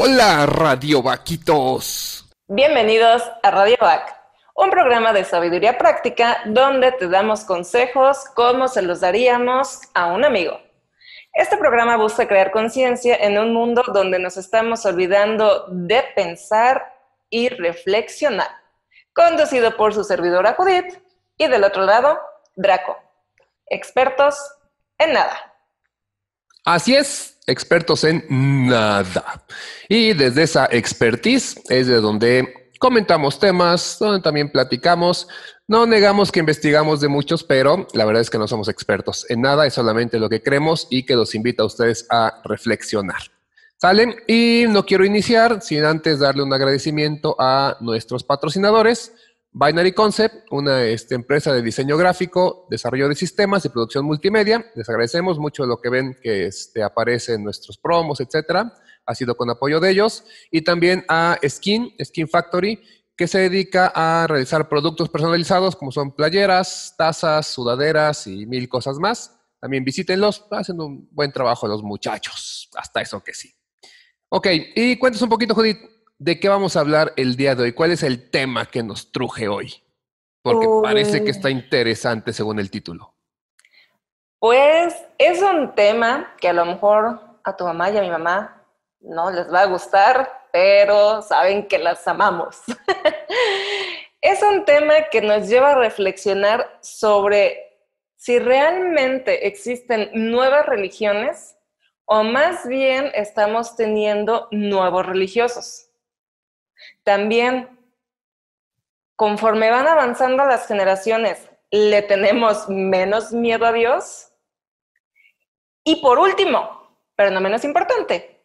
Hola, Radio Vaquitos. Bienvenidos a Radio Vac, un programa de sabiduría práctica donde te damos consejos como se los daríamos a un amigo. Este programa busca crear conciencia en un mundo donde nos estamos olvidando de pensar y reflexionar. Conducido por su servidora Judith y del otro lado, Draco. Expertos en nada. Así es, expertos en nada. Y desde esa expertise es de donde comentamos temas, donde también platicamos. No negamos que investigamos de muchos, pero la verdad es que no somos expertos en nada, es solamente lo que creemos y que los invita a ustedes a reflexionar. ¿Salen? Y no quiero iniciar sin antes darle un agradecimiento a nuestros patrocinadores. Binary Concept, una empresa de diseño gráfico, desarrollo de sistemas y producción multimedia. Les agradecemos mucho lo que ven que aparece en nuestros promos, etcétera. Ha sido con apoyo de ellos. Y también a Skin Factory, que se dedica a realizar productos personalizados como son playeras, tazas, sudaderas y mil cosas más. También visítenlos, hacen un buen trabajo los muchachos. Hasta eso que sí. Ok, y cuéntanos un poquito, Judith, ¿de qué vamos a hablar el día de hoy? ¿Cuál es el tema que nos truje hoy? Porque parece que está interesante según el título. Pues es un tema que a lo mejor a tu mamá y a mi mamá no les va a gustar, pero saben que las amamos. Es un tema que nos lleva a reflexionar sobre si realmente existen nuevas religiones o más bien estamos teniendo nuevos religiosos. También, conforme van avanzando las generaciones, ¿le tenemos menos miedo a Dios? Y por último, pero no menos importante,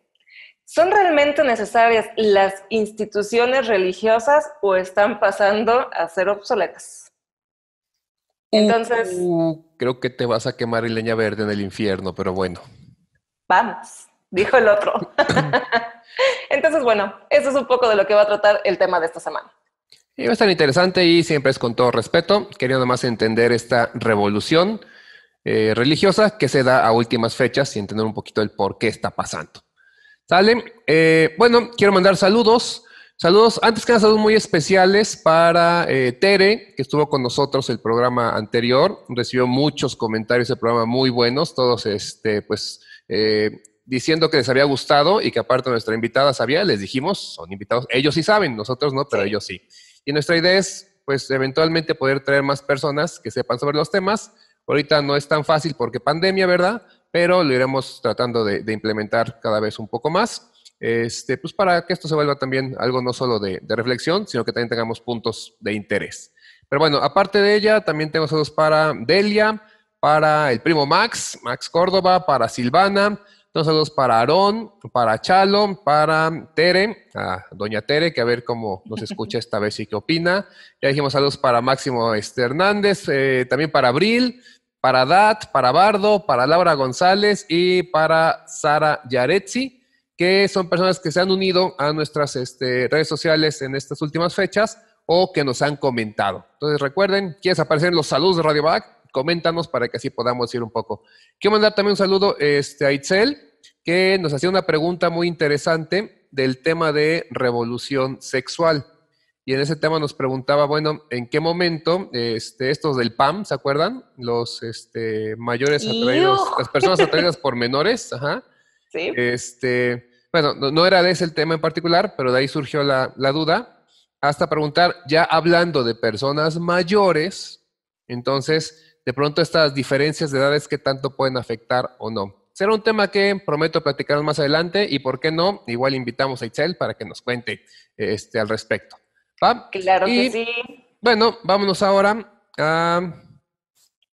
¿son realmente necesarias las instituciones religiosas o están pasando a ser obsoletas? Entonces, creo que te vas a quemar en leña verde en el infierno, pero bueno. vamos, dijo el otro. Entonces, bueno, eso es un poco de lo que va a tratar el tema de esta semana. Y va a estar interesante y siempre es con todo respeto. Quería nada más entender esta revolución religiosa que se da a últimas fechas y entender un poquito el por qué está pasando. ¿Sale? Bueno, quiero mandar saludos. Saludos, antes que nada, saludos muy especiales para Tere, que estuvo con nosotros el programa anterior. Recibió muchos comentarios del programa muy buenos, todos diciendo que les había gustado y que aparte nuestra invitada sabía, les dijimos, son invitados, ellos sí saben, nosotros no, pero ellos sí. Y nuestra idea es, pues, eventualmente poder traer más personas que sepan sobre los temas. Ahorita no es tan fácil porque pandemia, ¿verdad? Pero lo iremos tratando de implementar cada vez un poco más, pues para que esto se vuelva también algo no solo de reflexión, sino que también tengamos puntos de interés. Pero bueno, aparte de ella, también tengo saludos para Delia, para el primo Max Córdoba, para Silvana, tengo saludos para Aarón, para Chalo, para Tere, a doña Tere, que a ver cómo nos escucha esta vez y qué opina. Ya dijimos saludos para Máximo Hernández, también para Abril, para Dat, para Bardo, para Laura González y para Sara Yaretzi, que son personas que se han unido a nuestras redes sociales en estas últimas fechas o que nos han comentado. Entonces recuerden, ¿quieres aparecer en los saludos de Radio Back? Coméntanos para que así podamos ir un poco. Quiero mandar también un saludo a Itzel, que nos hacía una pregunta muy interesante del tema de revolución sexual. Y en ese tema nos preguntaba, bueno, ¿en qué momento estos del PAM, ¿se acuerdan? Los mayores atraídos, las personas atraídas por menores, ajá. Sí. Bueno, no era de ese el tema en particular, pero de ahí surgió la duda, hasta preguntar, ya hablando de personas mayores, entonces, de pronto estas diferencias de edades, ¿qué tanto pueden afectar o no? Será un tema que prometo platicar más adelante y, ¿por qué no? Igual invitamos a Itzel para que nos cuente al respecto. ¿Va? Claro que Y sí. bueno, vámonos ahora a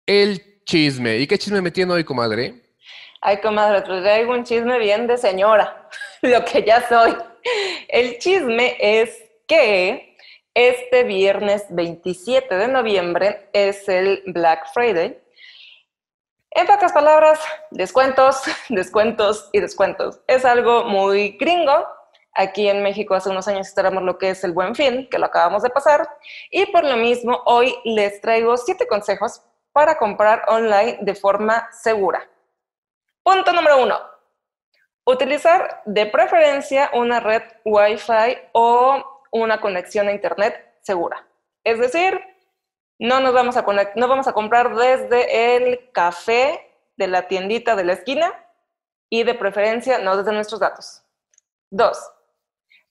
el chisme. ¿Y qué chisme me tiene hoy, comadre? Ay, comadre, te traigo un chisme bien de señora, lo que ya soy. El chisme es que este viernes 27 de noviembre es el Black Friday. En pocas palabras, descuentos, descuentos y descuentos. Es algo muy gringo. Aquí en México hace unos años esperamos lo que es el Buen Fin, que lo acabamos de pasar. Y por lo mismo, hoy les traigo 7 consejos para comprar online de forma segura. Punto número 1. Utilizar de preferencia una red Wi-Fi o una conexión a Internet segura. Es decir, no vamos a comprar desde el café de la tiendita de la esquina y de preferencia no desde nuestros datos. 2.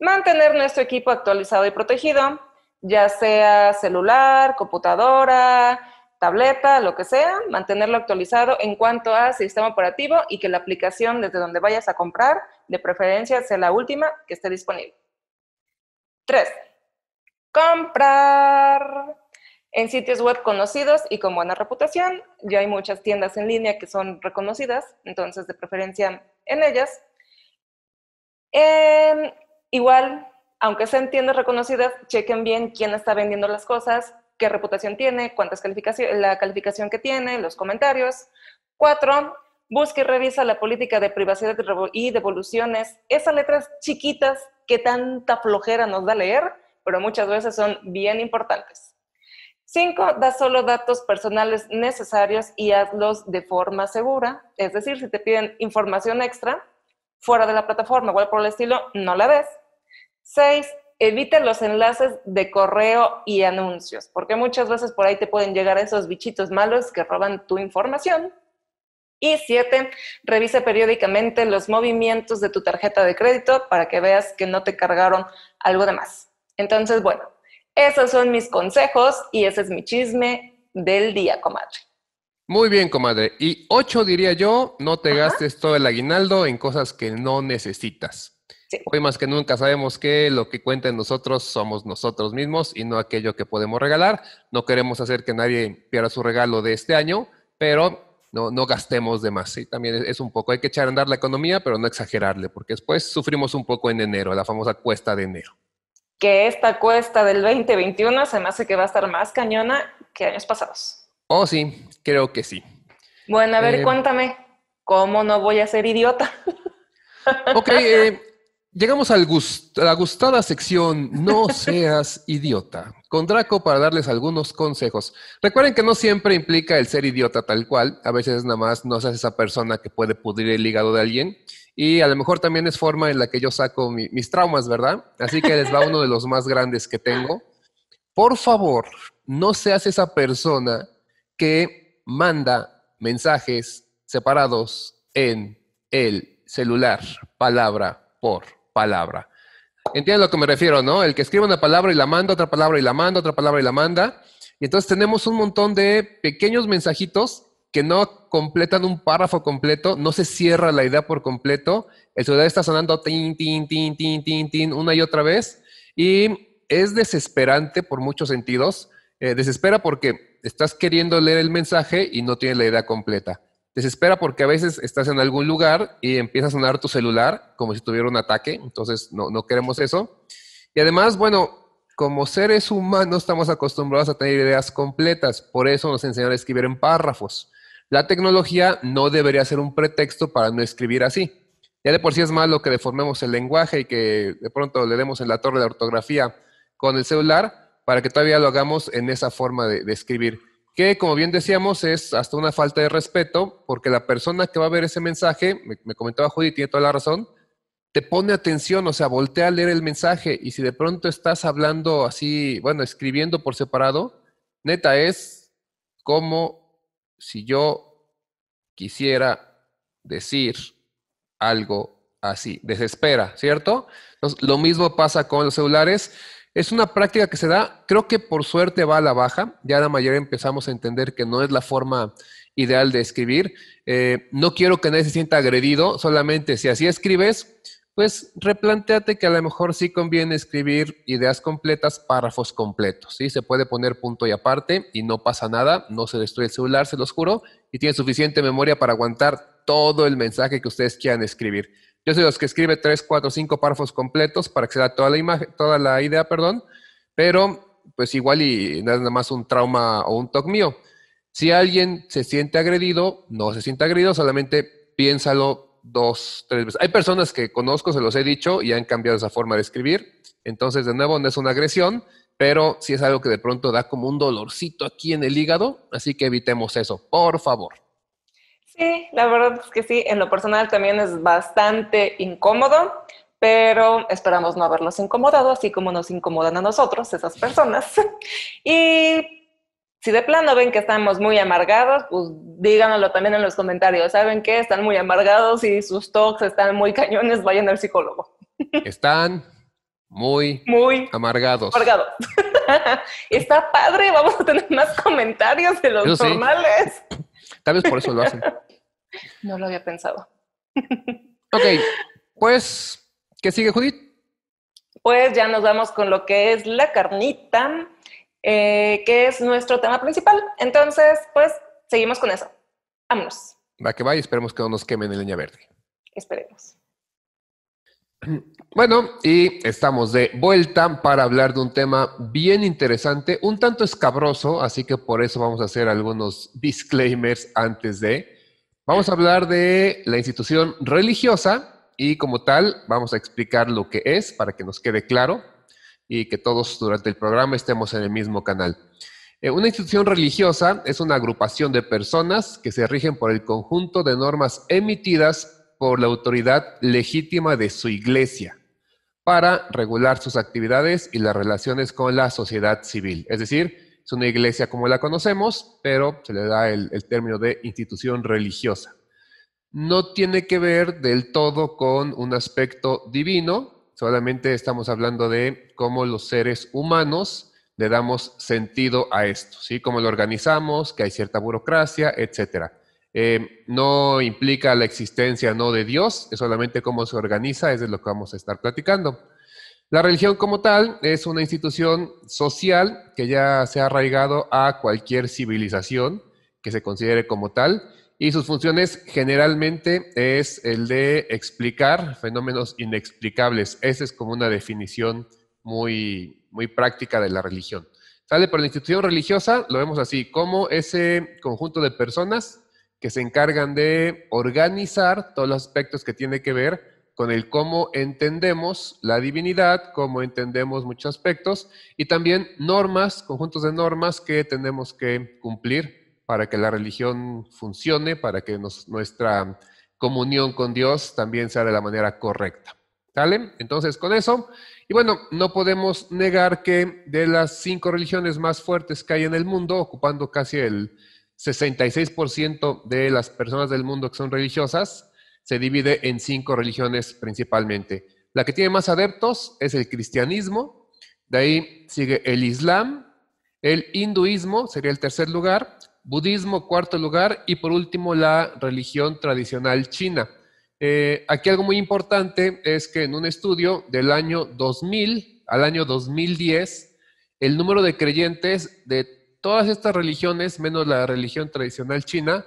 Mantener nuestro equipo actualizado y protegido, ya sea celular, computadora, tableta, lo que sea, mantenerlo actualizado en cuanto a sistema operativo y que la aplicación desde donde vayas a comprar, de preferencia, sea la última que esté disponible. 3. Comprar en sitios web conocidos y con buena reputación. Ya hay muchas tiendas en línea que son reconocidas, entonces de preferencia en ellas. Igual, aunque sean tiendas reconocidas, chequen bien quién está vendiendo las cosas, qué reputación tiene, la calificación que tiene, los comentarios. 4. Busca y revisa la política de privacidad y devoluciones. Esas letras chiquitas que tanta flojera nos da leer, pero muchas veces son bien importantes. 5. Da solo datos personales necesarios y hazlos de forma segura. Es decir, si te piden información extra fuera de la plataforma o algo por el estilo, no la des. 6. Evita los enlaces de correo y anuncios, porque muchas veces por ahí te pueden llegar esos bichitos malos que roban tu información. Y 7. Revisa periódicamente los movimientos de tu tarjeta de crédito para que veas que no te cargaron algo de más. Entonces, bueno, esos son mis consejos y ese es mi chisme del día, comadre. Muy bien, comadre. Y 8 diría yo, no te gastes todo el aguinaldo en cosas que no necesitas. Sí. Hoy más que nunca sabemos que lo que cuenta en nosotros somos nosotros mismos y no aquello que podemos regalar. No queremos hacer que nadie pierda su regalo de este año, pero no gastemos de más. ¿Sí? También es un poco, hay que echar a andar la economía, pero no exagerarle, porque después sufrimos un poco en enero, la famosa cuesta de enero. Que esta cuesta del 2021 se me hace que va a estar más cañona que años pasados. Oh, sí, creo que sí. Bueno, a ver, cuéntame, ¿cómo no voy a ser idiota? Ok, llegamos a la gustada sección No seas idiota, con Draco para darles algunos consejos. Recuerden que no siempre implica el ser idiota tal cual, a veces nada más no seas esa persona que puede pudrir el hígado de alguien y a lo mejor también es forma en la que yo saco mis traumas, ¿verdad? Así que les va uno de los más grandes que tengo. Por favor, no seas esa persona que manda mensajes separados en el celular, palabra por palabra. ¿Entienden a lo que me refiero, no? El que escribe una palabra y la manda, otra palabra y la manda, otra palabra y la manda. Y entonces tenemos un montón de pequeños mensajitos que no completan un párrafo completo, no se cierra la idea por completo. El celular está sonando tin, tin, tin, tin, tin, tin, una y otra vez. Y es desesperante por muchos sentidos. Desespera porque estás queriendo leer el mensaje y no tienes la idea completa. Desespera porque a veces estás en algún lugar y empieza a sonar tu celular como si tuviera un ataque, entonces no queremos eso. Y además, bueno, como seres humanos estamos acostumbrados a tener ideas completas, por eso nos enseñan a escribir en párrafos. La tecnología no debería ser un pretexto para no escribir así. Ya de por sí es malo que deformemos el lenguaje y que de pronto le demos en la torre de ortografía con el celular para que todavía lo hagamos en esa forma de escribir. Que, como bien decíamos, es hasta una falta de respeto, porque la persona que va a ver ese mensaje, me comentaba Judy, tiene toda la razón, te pone atención, o sea, voltea a leer el mensaje, y si de pronto estás hablando así, bueno, escribiendo por separado, neta, es como si yo quisiera decir algo así, desespera, ¿cierto? Entonces, lo mismo pasa con los celulares. Es una práctica que se da, creo que por suerte va a la baja, ya la mayoría empezamos a entender que no es la forma ideal de escribir. No quiero que nadie se sienta agredido, solamente si así escribes, pues replantéate que a lo mejor sí conviene escribir ideas completas, párrafos completos, ¿sí? Se puede poner punto y aparte y no pasa nada, no se destruye el celular, se los juro, y tiene suficiente memoria para aguantar todo el mensaje que ustedes quieran escribir. Yo soy de los que escribe 3, 4, 5 párrafos completos para que se da toda la imagen, toda la idea, perdón, pero pues igual y nada más un trauma o un toque mío. Si alguien se siente agredido, no se siente agredido, solamente piénsalo 2, 3 veces. Hay personas que conozco, se los he dicho, y han cambiado esa forma de escribir. Entonces, de nuevo, no es una agresión, pero sí es algo que de pronto da como un dolorcito aquí en el hígado, así que evitemos eso, por favor. Sí, la verdad es que sí, en lo personal también es bastante incómodo, pero esperamos no haberlos incomodado, así como nos incomodan a nosotros esas personas. Y si de plano ven que estamos muy amargados, pues díganoslo también en los comentarios. ¿Saben qué? Están muy amargados y sus talks están muy cañones, vayan al psicólogo. Están muy Muy amargados. amargados. Está padre, vamos a tener más comentarios de los Eso sí, normales. tal vez por eso lo hacen. No lo había pensado. Ok, pues, ¿qué sigue, Judith? Pues ya nos vamos con lo que es la carnita, que es nuestro tema principal. Entonces, pues seguimos con eso. Vámonos. Va que vaya, esperemos que no nos quemen en leña verde. Esperemos. Bueno, y estamos de vuelta para hablar de un tema bien interesante, un tanto escabroso, así que por eso vamos a hacer algunos disclaimers antes de. Vamos a hablar de la institución religiosa y como tal vamos a explicar lo que es para que nos quede claro y que todos durante el programa estemos en el mismo canal. Una institución religiosa es una agrupación de personas que se rigen por el conjunto de normas emitidas por la autoridad legítima de su iglesia para regular sus actividades y las relaciones con la sociedad civil. Es decir, es una iglesia como la conocemos, pero se le da el término de institución religiosa. No tiene que ver del todo con un aspecto divino, solamente estamos hablando de cómo los seres humanos le damos sentido a esto, ¿sí? Cómo lo organizamos, que hay cierta burocracia, etcétera. No implica la existencia no de Dios, es solamente cómo se organiza, es de lo que vamos a estar platicando. La religión como tal es una institución social que ya se ha arraigado a cualquier civilización que se considere como tal y sus funciones generalmente es el de explicar fenómenos inexplicables. Esa es como una definición muy práctica de la religión. Sale por la institución religiosa, lo vemos así, como ese conjunto de personas que se encargan de organizar todos los aspectos que tiene que ver con el cómo entendemos la divinidad, cómo entendemos muchos aspectos y también normas, conjuntos de normas que tenemos que cumplir para que la religión funcione, para que nuestra comunión con Dios también sea de la manera correcta. ¿Sale? Entonces, con eso, y bueno, no podemos negar que de las 5 religiones más fuertes que hay en el mundo, ocupando casi el 66% de las personas del mundo que son religiosas, se divide en 5 religiones principalmente. La que tiene más adeptos es el cristianismo, de ahí sigue el islam, el hinduismo sería el tercer lugar, budismo cuarto lugar y por último la religión tradicional china. Aquí algo muy importante es que en un estudio del año 2000 al año 2010, el número de creyentes de todas estas religiones, menos la religión tradicional china,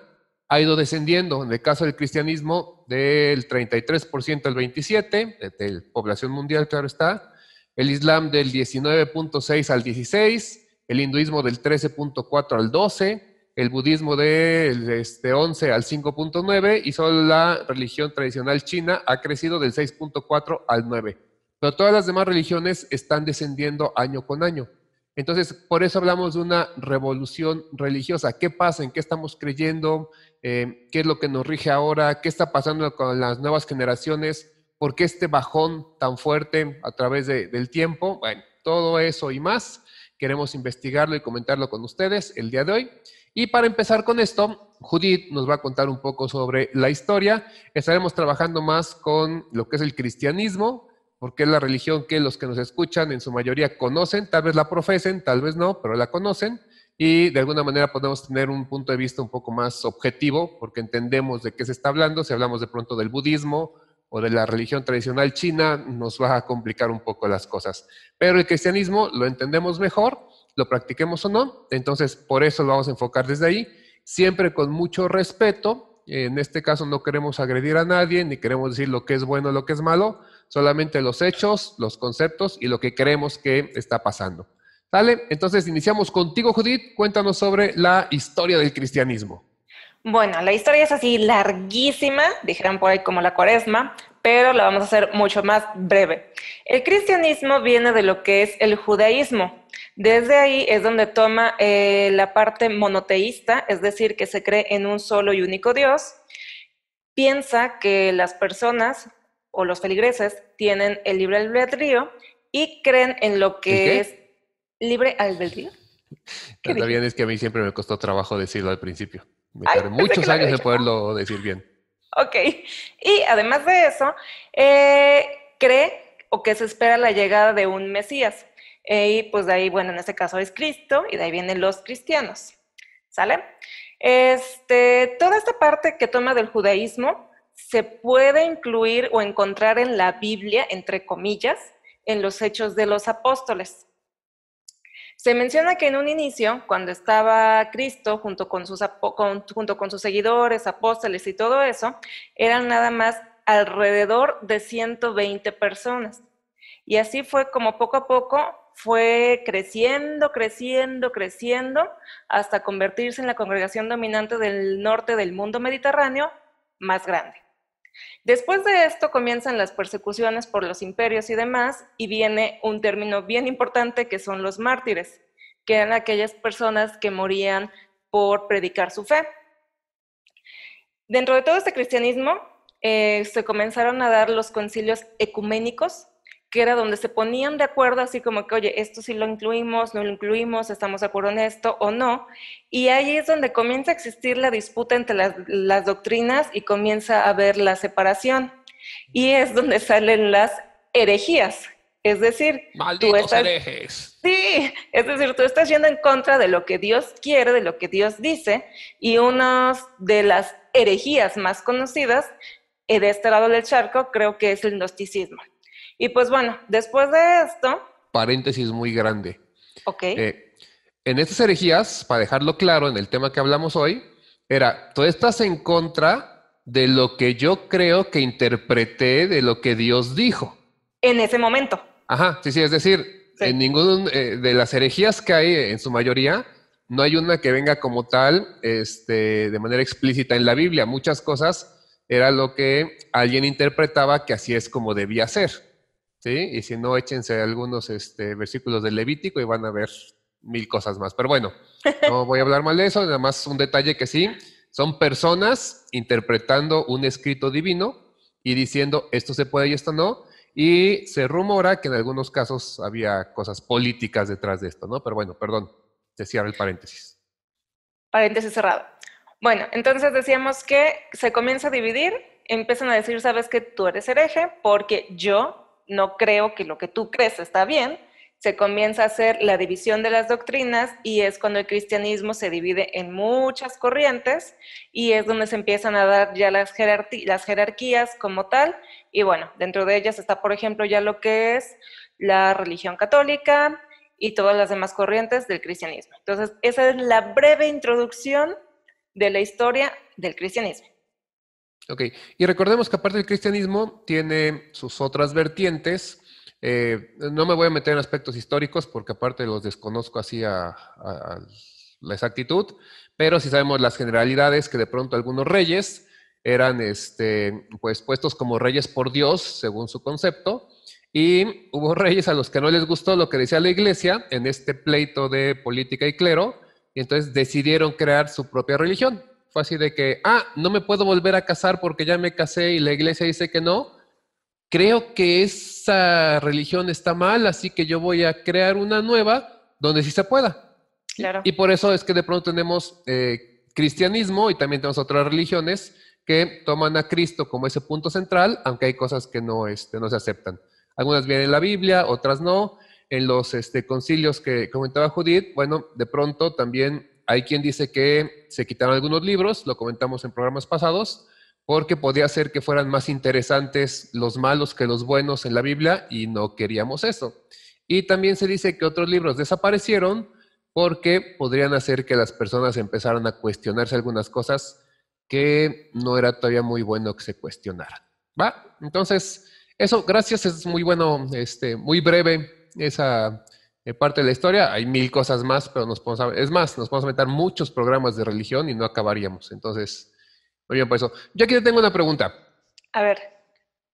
ha ido descendiendo. En el caso del cristianismo, del 33% al 27%, de población mundial, claro está. El islam del 19.6 al 16%, el hinduismo del 13.4 al 12%, el budismo del 11 al 5.9% y solo la religión tradicional china ha crecido del 6.4 al 9%. Pero todas las demás religiones están descendiendo año con año. Entonces, por eso hablamos de una revolución religiosa. ¿Qué pasa? ¿En qué estamos creyendo? ¿Qué es lo que nos rige ahora? ¿Qué está pasando con las nuevas generaciones? ¿Por qué este bajón tan fuerte a través del tiempo? Bueno, todo eso y más queremos investigarlo y comentarlo con ustedes el día de hoy. Y para empezar con esto, Judith nos va a contar un poco sobre la historia. Estaremos trabajando más con lo que es el cristianismo, porque es la religión que los que nos escuchan en su mayoría conocen, tal vez la profesen, tal vez no, pero la conocen, y de alguna manera podemos tener un punto de vista un poco más objetivo, porque entendemos de qué se está hablando. Si hablamos de pronto del budismo o de la religión tradicional china, nos va a complicar un poco las cosas. Pero el cristianismo lo entendemos mejor, lo practiquemos o no, entonces por eso lo vamos a enfocar desde ahí, siempre con mucho respeto. En este caso no queremos agredir a nadie, ni queremos decir lo que es bueno o lo que es malo, solamente los hechos, los conceptos y lo que creemos que está pasando. ¿Sale? Entonces iniciamos contigo, Judith. Cuéntanos sobre la historia del cristianismo. Bueno, la historia es así larguísima, dijeran por ahí como la Cuaresma, pero la vamos a hacer mucho más breve. El cristianismo viene de lo que es el judaísmo. Desde ahí es donde toma la parte monoteísta, es decir, que se cree en un solo y único Dios, piensa que las personas o los feligreses tienen el libre albedrío y creen en lo que es libre albedrío. ¿Qué Está dije? bien, es que a mí siempre me costó trabajo decirlo al principio. Me Ay, tardé pensé que muchos lo había años en dicho. poderlo decir bien. Ok. Y además de eso, cree o que se espera la llegada de un Mesías. Y pues de ahí, bueno, en este caso es Cristo, y de ahí vienen los cristianos. ¿Sale? Toda esta parte que toma del judaísmo se puede incluir o encontrar en la Biblia, entre comillas, en los Hechos de los Apóstoles. Se menciona que en un inicio, cuando estaba Cristo junto con sus seguidores, apóstoles y todo eso, eran nada más alrededor de 120 personas. Y así fue como poco a poco fue creciendo, creciendo, creciendo, hasta convertirse en la congregación dominante del norte del mundo mediterráneo más grande. Después de esto comienzan las persecuciones por los imperios y demás, y viene un término bien importante que son los mártires, que eran aquellas personas que morían por predicar su fe. Dentro de todo este cristianismo se comenzaron a dar los concilios ecuménicos, que era donde se ponían de acuerdo, así como que, oye, esto sí lo incluimos, no lo incluimos, estamos de acuerdo en esto o no. Y ahí es donde comienza a existir la disputa entre las doctrinas y comienza a haber la separación. Y es donde salen las herejías. Es decir, tú ¡Malditos estás... herejes! Sí, es decir, tú estás yendo en contra de lo que Dios quiere, de lo que Dios dice, y una de las herejías más conocidas de este lado del charco creo que es el gnosticismo. Y pues bueno, después de esto... Paréntesis muy grande. Ok. En estas herejías, para dejarlo claro en el tema que hablamos hoy, era, tú estás en contra de lo que yo creo que interpreté de lo que Dios dijo. En ese momento. Ajá, sí, sí, es decir, Sí. en ningún de las herejías que hay, en su mayoría, no hay una que venga como tal, de manera explícita en la Biblia. Muchas cosas era lo que alguien interpretaba que así es como debía ser, ¿sí? Y si no, échense algunos versículos del Levítico y van a ver 1000 cosas más. Pero bueno, no voy a hablar mal de eso, nada más un detalle que sí, son personas interpretando un escrito divino y diciendo esto se puede y esto no. Y se rumora que en algunos casos había cosas políticas detrás de esto, ¿no? Pero bueno, perdón, te cierro el paréntesis. Paréntesis cerrado. Bueno, entonces decíamos que se comienza a dividir, empiezan a decir, sabes que tú eres hereje porque yo no creo que lo que tú crees está bien. Se comienza a hacer la división de las doctrinas y es cuando el cristianismo se divide en muchas corrientes y es donde se empiezan a dar ya las jerarquías como tal. Y bueno, dentro de ellas está, por ejemplo, ya lo que es la religión católica y todas las demás corrientes del cristianismo. Entonces, esa es la breve introducción de la historia del cristianismo. Ok, y recordemos que aparte del cristianismo tiene sus otras vertientes. No me voy a meter en aspectos históricos porque aparte los desconozco así a la exactitud, pero sí sabemos las generalidades que de pronto algunos reyes eran pues puestos como reyes por Dios, según su concepto, y hubo reyes a los que no les gustó lo que decía la iglesia en este pleito de política y clero, y entonces decidieron crear su propia religión. Fue así de que, no me puedo volver a casar porque ya me casé y la iglesia dice que no. Creo que esa religión está mal, así que yo voy a crear una nueva donde sí se pueda. Claro. Y por eso es que de pronto tenemos cristianismo y también tenemos otras religiones que toman a Cristo como ese punto central, aunque hay cosas que no se aceptan. Algunas vienen en la Biblia, otras no. En los concilios que comentaba Judith, bueno, de pronto también hay quien dice que se quitaron algunos libros, lo comentamos en programas pasados, porque podía ser que fueran más interesantes los malos que los buenos en la Biblia y no queríamos eso. Y también se dice que otros libros desaparecieron porque podrían hacer que las personas empezaran a cuestionarse algunas cosas que no era todavía muy bueno que se cuestionaran. ¿Va? Entonces, eso, gracias, es muy bueno, muy breve esa parte de la historia. Hay 1000 cosas más, pero nos podemos meter muchos programas de religión y no acabaríamos. Entonces, muy bien, por eso. Yo aquí te tengo una pregunta. A ver.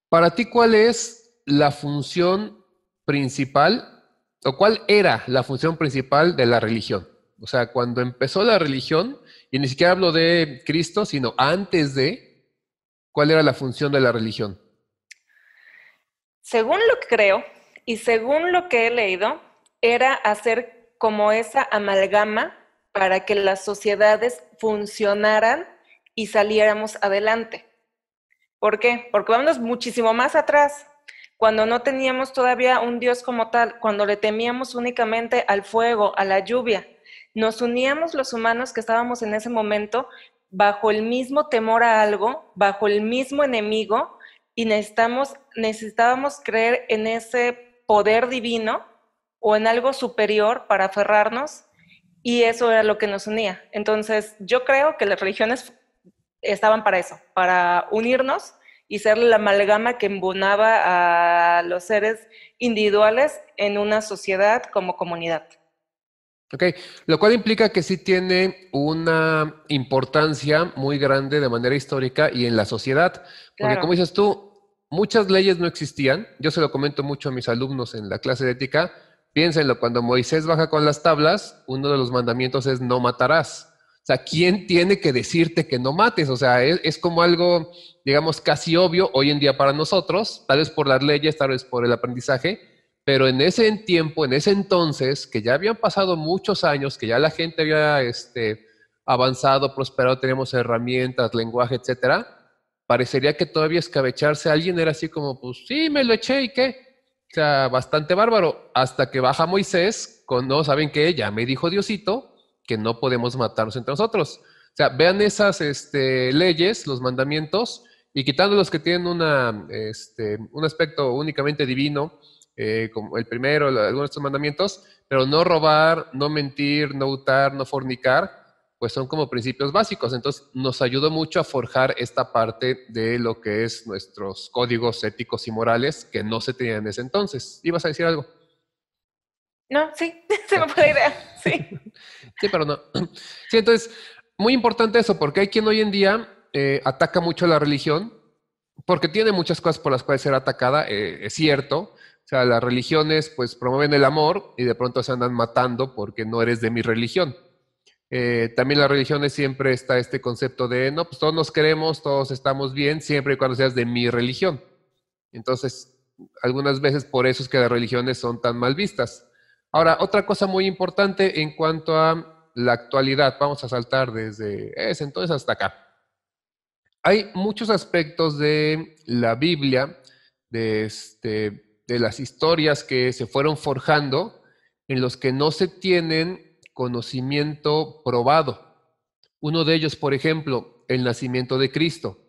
Para ti, ¿cuál es la función principal o cuál era la función principal de la religión? O sea, cuando empezó la religión, y ni siquiera hablo de Cristo, sino antes de, ¿Cuál era la función de la religión? Según lo que creo y según lo que he leído, era hacer como esa amalgama para que las sociedades funcionaran y saliéramos adelante. ¿Por qué? Porque vámonos muchísimo más atrás, cuando no teníamos todavía un Dios como tal, cuando le temíamos únicamente al fuego, a la lluvia. Nos uníamos los humanos que estábamos en ese momento bajo el mismo temor a algo, bajo el mismo enemigo, y necesitábamos creer en ese poder divino o en algo superior para aferrarnos, y eso era lo que nos unía. Entonces, yo creo que las religiones estaban para eso, para unirnos y ser la amalgama que embonaba a los seres individuales en una sociedad como comunidad. Ok, lo cual implica que sí tiene una importancia muy grande de manera histórica y en la sociedad, porque como Claro. dices tú, muchas leyes no existían. Yo se lo comento mucho a mis alumnos en la clase de ética. Piénsenlo, cuando Moisés baja con las tablas, uno de los mandamientos es no matarás. O sea, ¿quién tiene que decirte que no mates? O sea, es como algo, digamos, casi obvio hoy en día para nosotros, tal vez por las leyes, tal vez por el aprendizaje, pero en ese tiempo, en ese entonces, que ya habían pasado muchos años, que ya la gente había avanzado, prosperado, teníamos herramientas, lenguaje, etcétera, parecería que todavía escabecharse a alguien era así como, pues sí, me lo eché y qué. O sea, bastante bárbaro. Hasta que baja Moisés con, no, ¿saben qué? Ya me dijo Diosito que no podemos matarnos entre nosotros. O sea, vean esas leyes, los mandamientos, y quitando los que tienen un aspecto únicamente divino, como el primero, algunos de estos mandamientos, pero no robar, no mentir, no hurtar, no fornicar, pues son como principios básicos. Entonces nos ayudó mucho a forjar esta parte de lo que es nuestros códigos éticos y morales que no se tenían en ese entonces. ¿Ibas a decir algo? No, sí, se Ah. me fue la idea, sí. Sí, pero no. Sí, entonces, muy importante eso, porque hay quien hoy en día ataca mucho la religión, porque tiene muchas cosas por las cuales ser atacada, es cierto. O sea, las religiones pues promueven el amor y de pronto se andan matando porque no eres de mi religión. También las religiones siempre está este concepto de, no, pues todos nos queremos, todos estamos bien, siempre y cuando seas de mi religión. Entonces, algunas veces por eso es que las religiones son tan mal vistas. Ahora, otra cosa muy importante en cuanto a la actualidad, vamos a saltar desde ese entonces hasta acá. Hay muchos aspectos de la Biblia, de las historias que se fueron forjando, en los que no se tienen conocimiento probado. Uno de ellos, por ejemplo, el nacimiento de Cristo.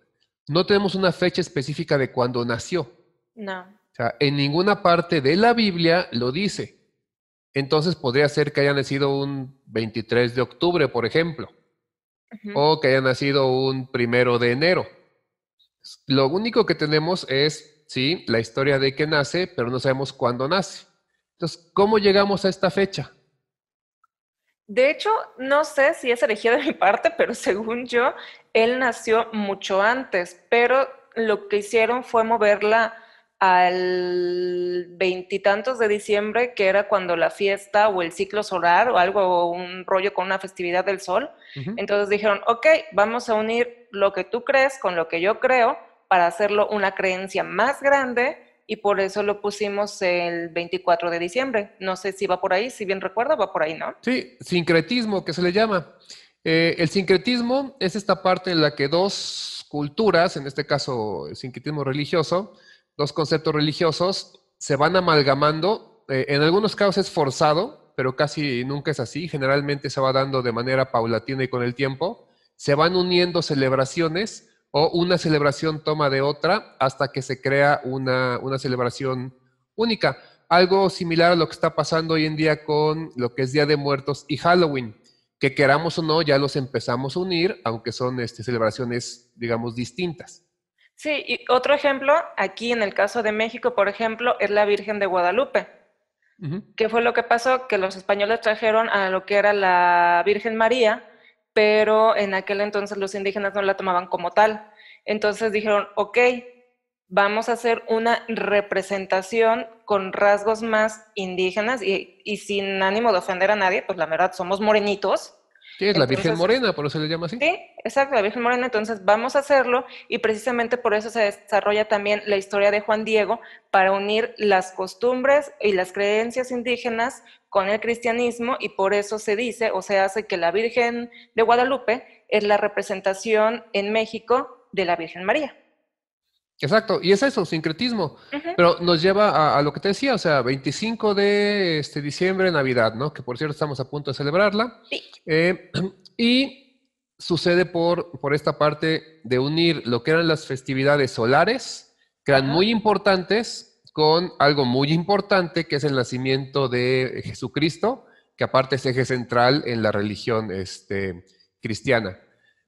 No tenemos una fecha específica de cuándo nació. O No. sea, en ninguna parte de la Biblia lo dice. Entonces podría ser que haya nacido un 23 de octubre, por ejemplo, Ujú. o que haya nacido un 1 de enero. Lo único que tenemos es, sí, la historia de que nace, pero no sabemos cuándo nace. Entonces, ¿cómo llegamos a esta fecha? De hecho, no sé si es herejía de mi parte, pero según yo, él nació mucho antes, pero lo que hicieron fue moverla al veintitantos de diciembre, que era cuando la fiesta o el ciclo solar o algo, o un rollo con una festividad del sol. Ujú. Entonces dijeron, ok, vamos a unir lo que tú crees con lo que yo creo para hacerlo una creencia más grande y por eso lo pusimos el 24 de diciembre. No sé si va por ahí, si bien recuerdo, va por ahí, ¿no? Sí, sincretismo, que se le llama. El sincretismo es esta parte en la que dos culturas, en este caso el sincretismo religioso, dos conceptos religiosos, se van amalgamando. En algunos casos es forzado, pero casi nunca es así. Generalmente se va dando de manera paulatina y con el tiempo. Se van uniendo celebraciones o una celebración toma de otra hasta que se crea una celebración única. Algo similar a lo que está pasando hoy en día con lo que es Día de Muertos y Halloween, que queramos o no, ya los empezamos a unir, aunque son celebraciones, digamos, distintas. Sí, y otro ejemplo, aquí en el caso de México, por ejemplo, es la Virgen de Guadalupe. Ujú. ¿Qué fue lo que pasó? Que los españoles trajeron a lo que era la Virgen María, pero en aquel entonces los indígenas no la tomaban como tal. Entonces dijeron, ok, vamos a hacer una representación con rasgos más indígenas y sin ánimo de ofender a nadie, pues la verdad somos morenitos, Sí, es la Virgen Entonces, Morena, por eso se le llama así. sí, exacto, la Virgen Morena. Entonces vamos a hacerlo y precisamente por eso se desarrolla también la historia de Juan Diego para unir las costumbres y las creencias indígenas con el cristianismo y por eso se dice o se hace que la Virgen de Guadalupe es la representación en México de la Virgen María. Exacto, y es eso, sincretismo. Ujú. Pero nos lleva a lo que te decía, o sea, 25 de diciembre, Navidad, ¿no? Que por cierto estamos a punto de celebrarla. Sí. Eh, y sucede por esta parte de unir lo que eran las festividades solares, que eran Ajá. muy importantes, con algo muy importante, que es el nacimiento de Jesucristo, que aparte es eje central en la religión cristiana.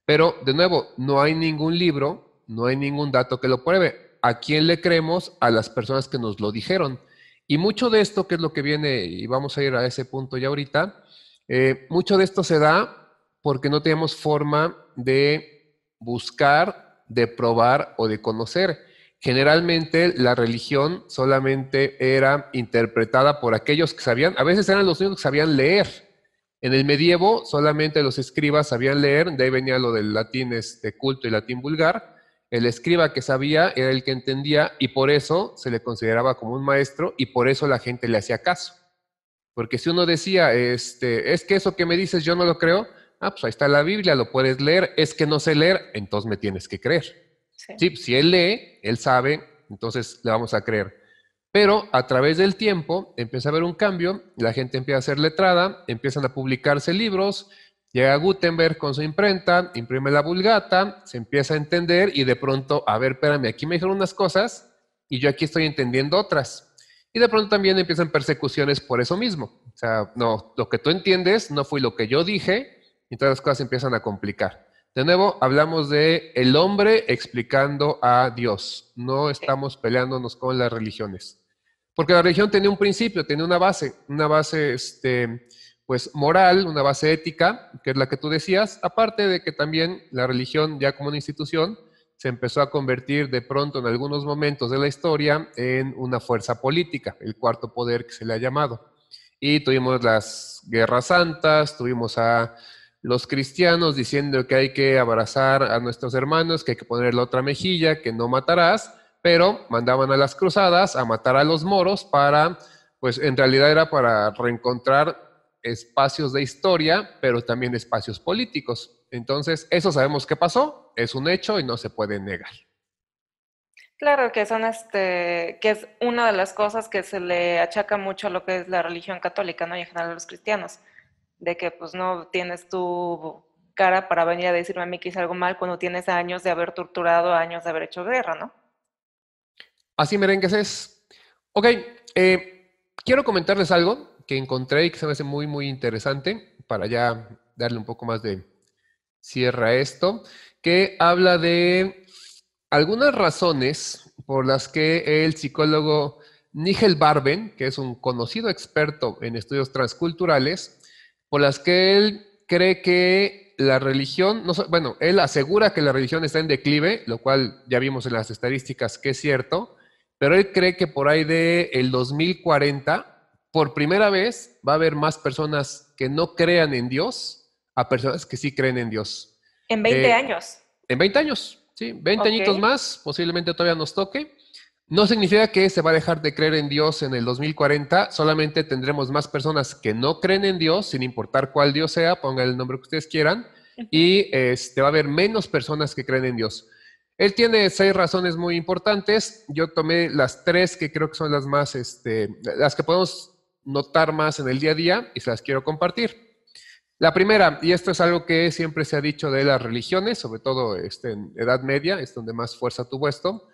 Pero, de nuevo, no hay ningún libro, no hay ningún dato que lo pruebe. ¿A quién le creemos? A las personas que nos lo dijeron. Y mucho de esto, que es lo que viene, y vamos a ir a ese punto ya ahorita, mucho de esto se da porque no tenemos forma de buscar, de probar o de conocer. Generalmente la religión solamente era interpretada por aquellos que sabían, a veces eran los únicos que sabían leer. En el medievo solamente los escribas sabían leer, de ahí venía lo del latín culto y latín vulgar. El escriba que sabía era el que entendía y por eso se le consideraba como un maestro y por eso la gente le hacía caso. Porque si uno decía, es que eso que me dices yo no lo creo, pues ahí está la Biblia, lo puedes leer, es que no sé leer, entonces me tienes que creer. Sí. Sí, si él lee, él sabe, entonces le vamos a creer. Pero a través del tiempo empieza a haber un cambio, la gente empieza a ser letrada, empiezan a publicarse libros, llega Gutenberg con su imprenta, imprime la Vulgata, se empieza a entender y de pronto, a ver, espérame, aquí me dijeron unas cosas y yo aquí estoy entendiendo otras. Y de pronto también empiezan persecuciones por eso mismo. O sea, no, lo que tú entiendes no fue lo que yo dije y todas las cosas empiezan a complicar. De nuevo, hablamos de el hombre explicando a Dios. No Sí. estamos peleándonos con las religiones. Porque la religión tenía un principio, tenía una base pues moral, una base ética, que es la que tú decías, aparte de que también la religión ya como una institución se empezó a convertir de pronto en algunos momentos de la historia en una fuerza política, el cuarto poder que se le ha llamado. Y tuvimos las guerras santas, tuvimos a los cristianos diciendo que hay que abrazar a nuestros hermanos, que hay que poner la otra mejilla, que no matarás, pero mandaban a las cruzadas a matar a los moros para, pues en realidad era para reencontrar espacios de historia, pero también espacios políticos. Entonces, eso sabemos que pasó, es un hecho y no se puede negar. Claro que son que es una de las cosas que se le achaca mucho a lo que es la religión católica, ¿no? Y en general a los cristianos, de que pues no tienes tu cara para venir a decirme a mí que hice algo mal cuando tienes años de haber torturado, años de haber hecho guerra, ¿no? Así merengues es. Ok, quiero comentarles algo que encontré y que se me hace muy, muy interesante para ya darle un poco más de cierre a esto, que habla de algunas razones por las que el psicólogo Nigel Barben, que es un conocido experto en estudios transculturales, por las que él cree que la religión, no, bueno, él asegura que la religión está en declive, lo cual ya vimos en las estadísticas que es cierto, pero él cree que por ahí de el 2040, por primera vez, va a haber más personas que no crean en Dios a personas que sí creen en Dios. En 20 Eh, años. en 20 años, sí, 20 Ok. añitos más, posiblemente todavía nos toque. No significa que se va a dejar de creer en Dios en el 2040, solamente tendremos más personas que no creen en Dios, sin importar cuál Dios sea, pongan el nombre que ustedes quieran, Ujú. y va a haber menos personas que creen en Dios. Él tiene 6 razones muy importantes, yo tomé las 3 que creo que son las más, las que podemos notar más en el día a día y se las quiero compartir. La primera, y esto es algo que siempre se ha dicho de las religiones, sobre todo en Edad Media, es donde más fuerza tuvo esto,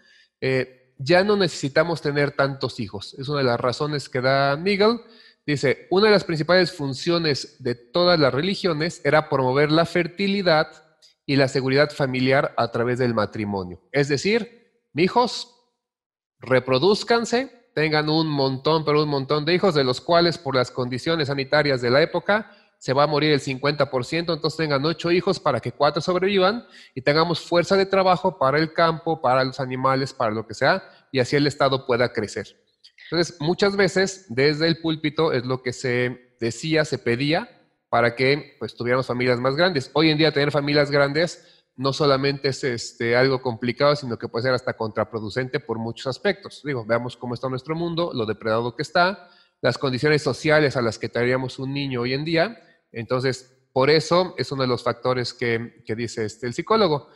ya no necesitamos tener tantos hijos. Es una de las razones que da Nigel. Dice, una de las principales funciones de todas las religiones era promover la fertilidad y la seguridad familiar a través del matrimonio. Es decir, hijos, reproduzcanse, tengan un montón, pero un montón de hijos, de los cuales por las condiciones sanitarias de la época se va a morir el 50%, entonces tengan 8 hijos para que 4 sobrevivan y tengamos fuerza de trabajo para el campo, para los animales, para lo que sea, y así el Estado pueda crecer. Entonces, muchas veces desde el púlpito es lo que se decía, se pedía para que pues tuviéramos familias más grandes. Hoy en día tener familias grandes no solamente es algo complicado, sino que puede ser hasta contraproducente por muchos aspectos. Digo, veamos cómo está nuestro mundo, lo depredado que está, las condiciones sociales a las que traeríamos un niño hoy en día. Entonces, por eso es uno de los factores que dice el psicólogo.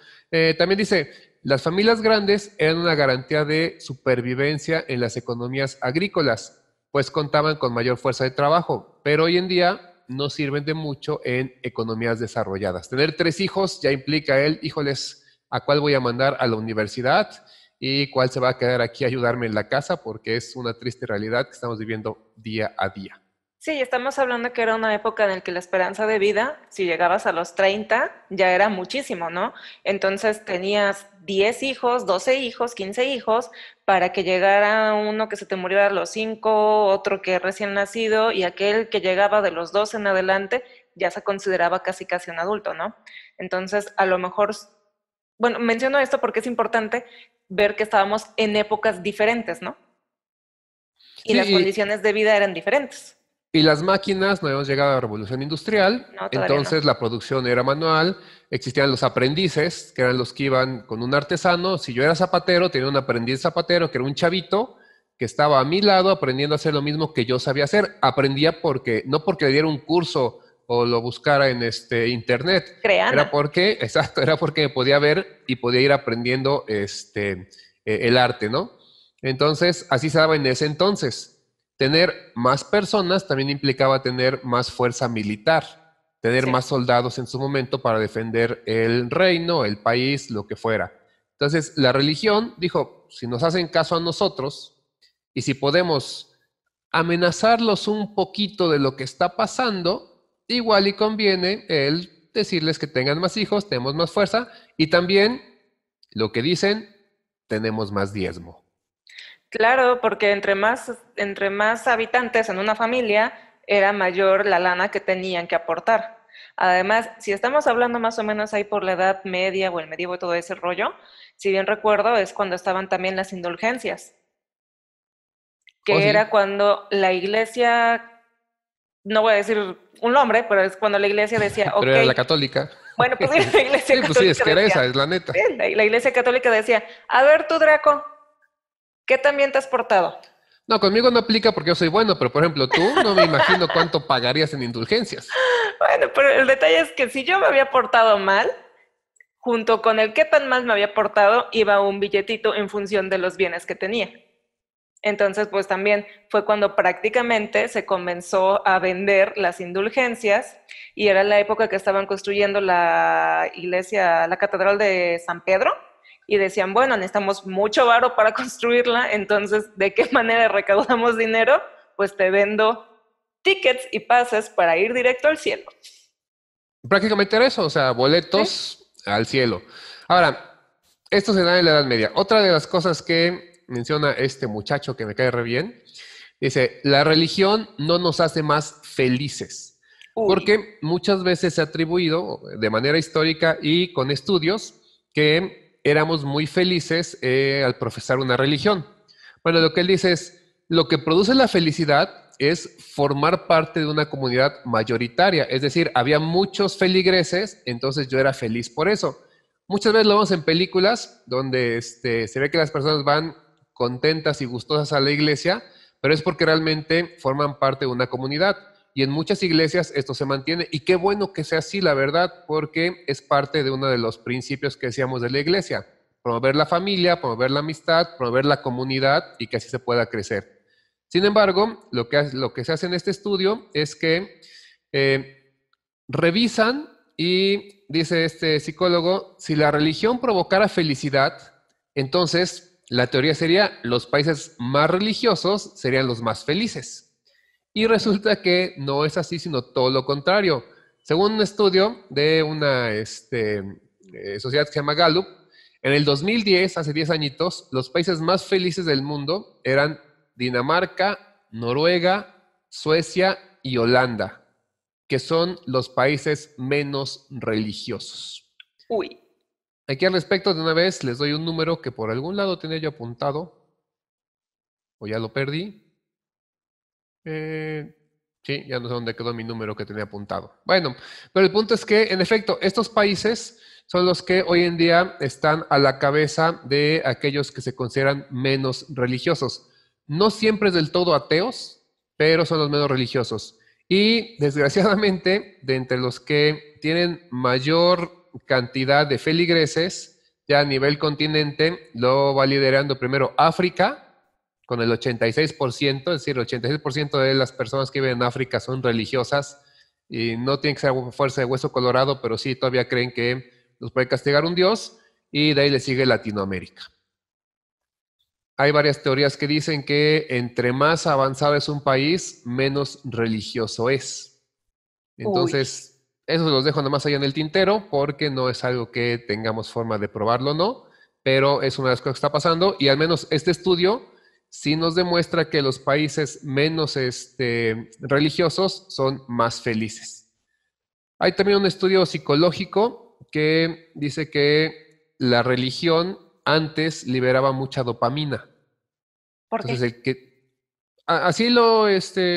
También dice, las familias grandes eran una garantía de supervivencia en las economías agrícolas, pues contaban con mayor fuerza de trabajo, pero hoy en día no sirven de mucho en economías desarrolladas. Tener 3 hijos ya implica híjoles, ¿a cuál voy a mandar a la universidad? ¿Y cuál se va a quedar aquí a ayudarme en la casa? Porque es una triste realidad que estamos viviendo día a día. Sí, estamos hablando que era una época en la que la esperanza de vida, si llegabas a los 30, ya era muchísimo, ¿no? Entonces tenías 10 hijos, 12 hijos, 15 hijos, para que llegara uno que se te muriera a los 5, otro que recién nacido, y aquel que llegaba de los 12 en adelante ya se consideraba casi casi un adulto, ¿no? Entonces, a lo mejor, bueno, menciono esto porque es importante ver que estábamos en épocas diferentes, ¿no? Y las Sí, condiciones de vida eran diferentes. y las máquinas, no habíamos llegado a la revolución industrial, No, todavía no. entonces la producción era manual, existían los aprendices, que eran los que iban con un artesano. Si yo era zapatero, tenía un aprendiz zapatero, que era un chavito, que estaba a mi lado aprendiendo a hacer lo mismo que yo sabía hacer. Aprendía porque, no porque le diera un curso o lo buscara en internet, era Creana. porque, exacto, era porque podía ver y podía ir aprendiendo el arte, ¿no? Entonces, así se daba en ese entonces. Tener más personas también implicaba tener más fuerza militar, tener Sí. más soldados en su momento para defender el reino, el país, lo que fuera. Entonces, la religión dijo, si nos hacen caso a nosotros y si podemos amenazarlos un poquito de lo que está pasando, igual y conviene el decirles que tengan más hijos, tenemos más fuerza y también lo que dicen, tenemos más diezmo. Claro, porque entre más habitantes en una familia, era mayor la lana que tenían que aportar. Además, si estamos hablando más o menos ahí por la Edad Media o el medievo y todo ese rollo, si bien recuerdo, es cuando estaban también las indulgencias, Oh, que sí, era cuando la iglesia, no voy a decir un nombre, pero es cuando la iglesia decía, pero ok, era la católica. bueno, pues sí, la iglesia Sí, pues sí, es católica que era decía, esa, es la neta. sí, la iglesia católica decía, a ver tú, Draco, ¿qué también te has portado? No, conmigo no aplica porque yo soy bueno, pero por ejemplo, tú no me imagino cuánto pagarías en indulgencias. Bueno, pero el detalle es que si yo me había portado mal, junto con el qué tan mal me había portado, iba un billetito en función de los bienes que tenía. Entonces, pues también fue cuando prácticamente se comenzó a vender las indulgencias y era la época que estaban construyendo la iglesia, la catedral de San Pedro y decían, bueno, necesitamos mucho varo para construirla, entonces, ¿de qué manera recaudamos dinero? Pues te vendo tickets y pases para ir directo al cielo. Prácticamente era eso, o sea, ¿Sí? boletos al cielo. Ahora, esto se da en la Edad Media. Otra de las cosas que menciona este muchacho que me cae re bien, dice, la religión no nos hace más felices, Uy, porque muchas veces se ha atribuido de manera histórica y con estudios que éramos muy felices al profesar una religión. Bueno, lo que él dice es, lo que produce la felicidad es formar parte de una comunidad mayoritaria, es decir, había muchos feligreses, entonces yo era feliz por eso. Muchas veces lo vemos en películas donde se ve que las personas van contentas y gustosas a la iglesia, pero es porque realmente forman parte de una comunidad. Y en muchas iglesias esto se mantiene. Y qué bueno que sea así, la verdad, porque es parte de uno de los principios que decíamos de la iglesia. Promover la familia, promover la amistad, promover la comunidad y que así se pueda crecer. Sin embargo, lo que se hace en este estudio es que eh, revisan y dice este psicólogo, si la religión provocara felicidad, entonces la teoría sería los países más religiosos serían los más felices. Y resulta que no es así, sino todo lo contrario. Según un estudio de una sociedad que se llama Gallup, en el 2010, hace 10 añitos, los países más felices del mundo eran Dinamarca, Noruega, Suecia y Holanda, que son los países menos religiosos. uy. Aquí al respecto, de una vez les doy un número que por algún lado tenía yo apuntado, o ya lo perdí. Sí, ya no sé dónde quedó mi número que tenía apuntado. Bueno, pero el punto es que, en efecto, estos países son los que hoy en día están a la cabeza de aquellos que se consideran menos religiosos. No siempre es del todo ateos, pero son los menos religiosos. Y desgraciadamente, de entre los que tienen mayor cantidad de feligreses, ya a nivel continente, lo va liderando primero África, con el 86%, es decir, el 86% de las personas que viven en África son religiosas y no tienen que ser fuerza de hueso colorado, pero sí todavía creen que los puede castigar un Dios, y de ahí le sigue Latinoamérica. Hay varias teorías que dicen que entre más avanzado es un país, menos religioso es. Uy, Entonces, eso los dejo nada más allá en el tintero porque no es algo que tengamos forma de probarlo o no, pero es una de las cosas que está pasando, y al menos este estudio sí nos demuestra que los países menos religiosos son más felices. Hay también un estudio psicológico que dice que la religión antes liberaba mucha dopamina. ¿por Entonces, qué? así lo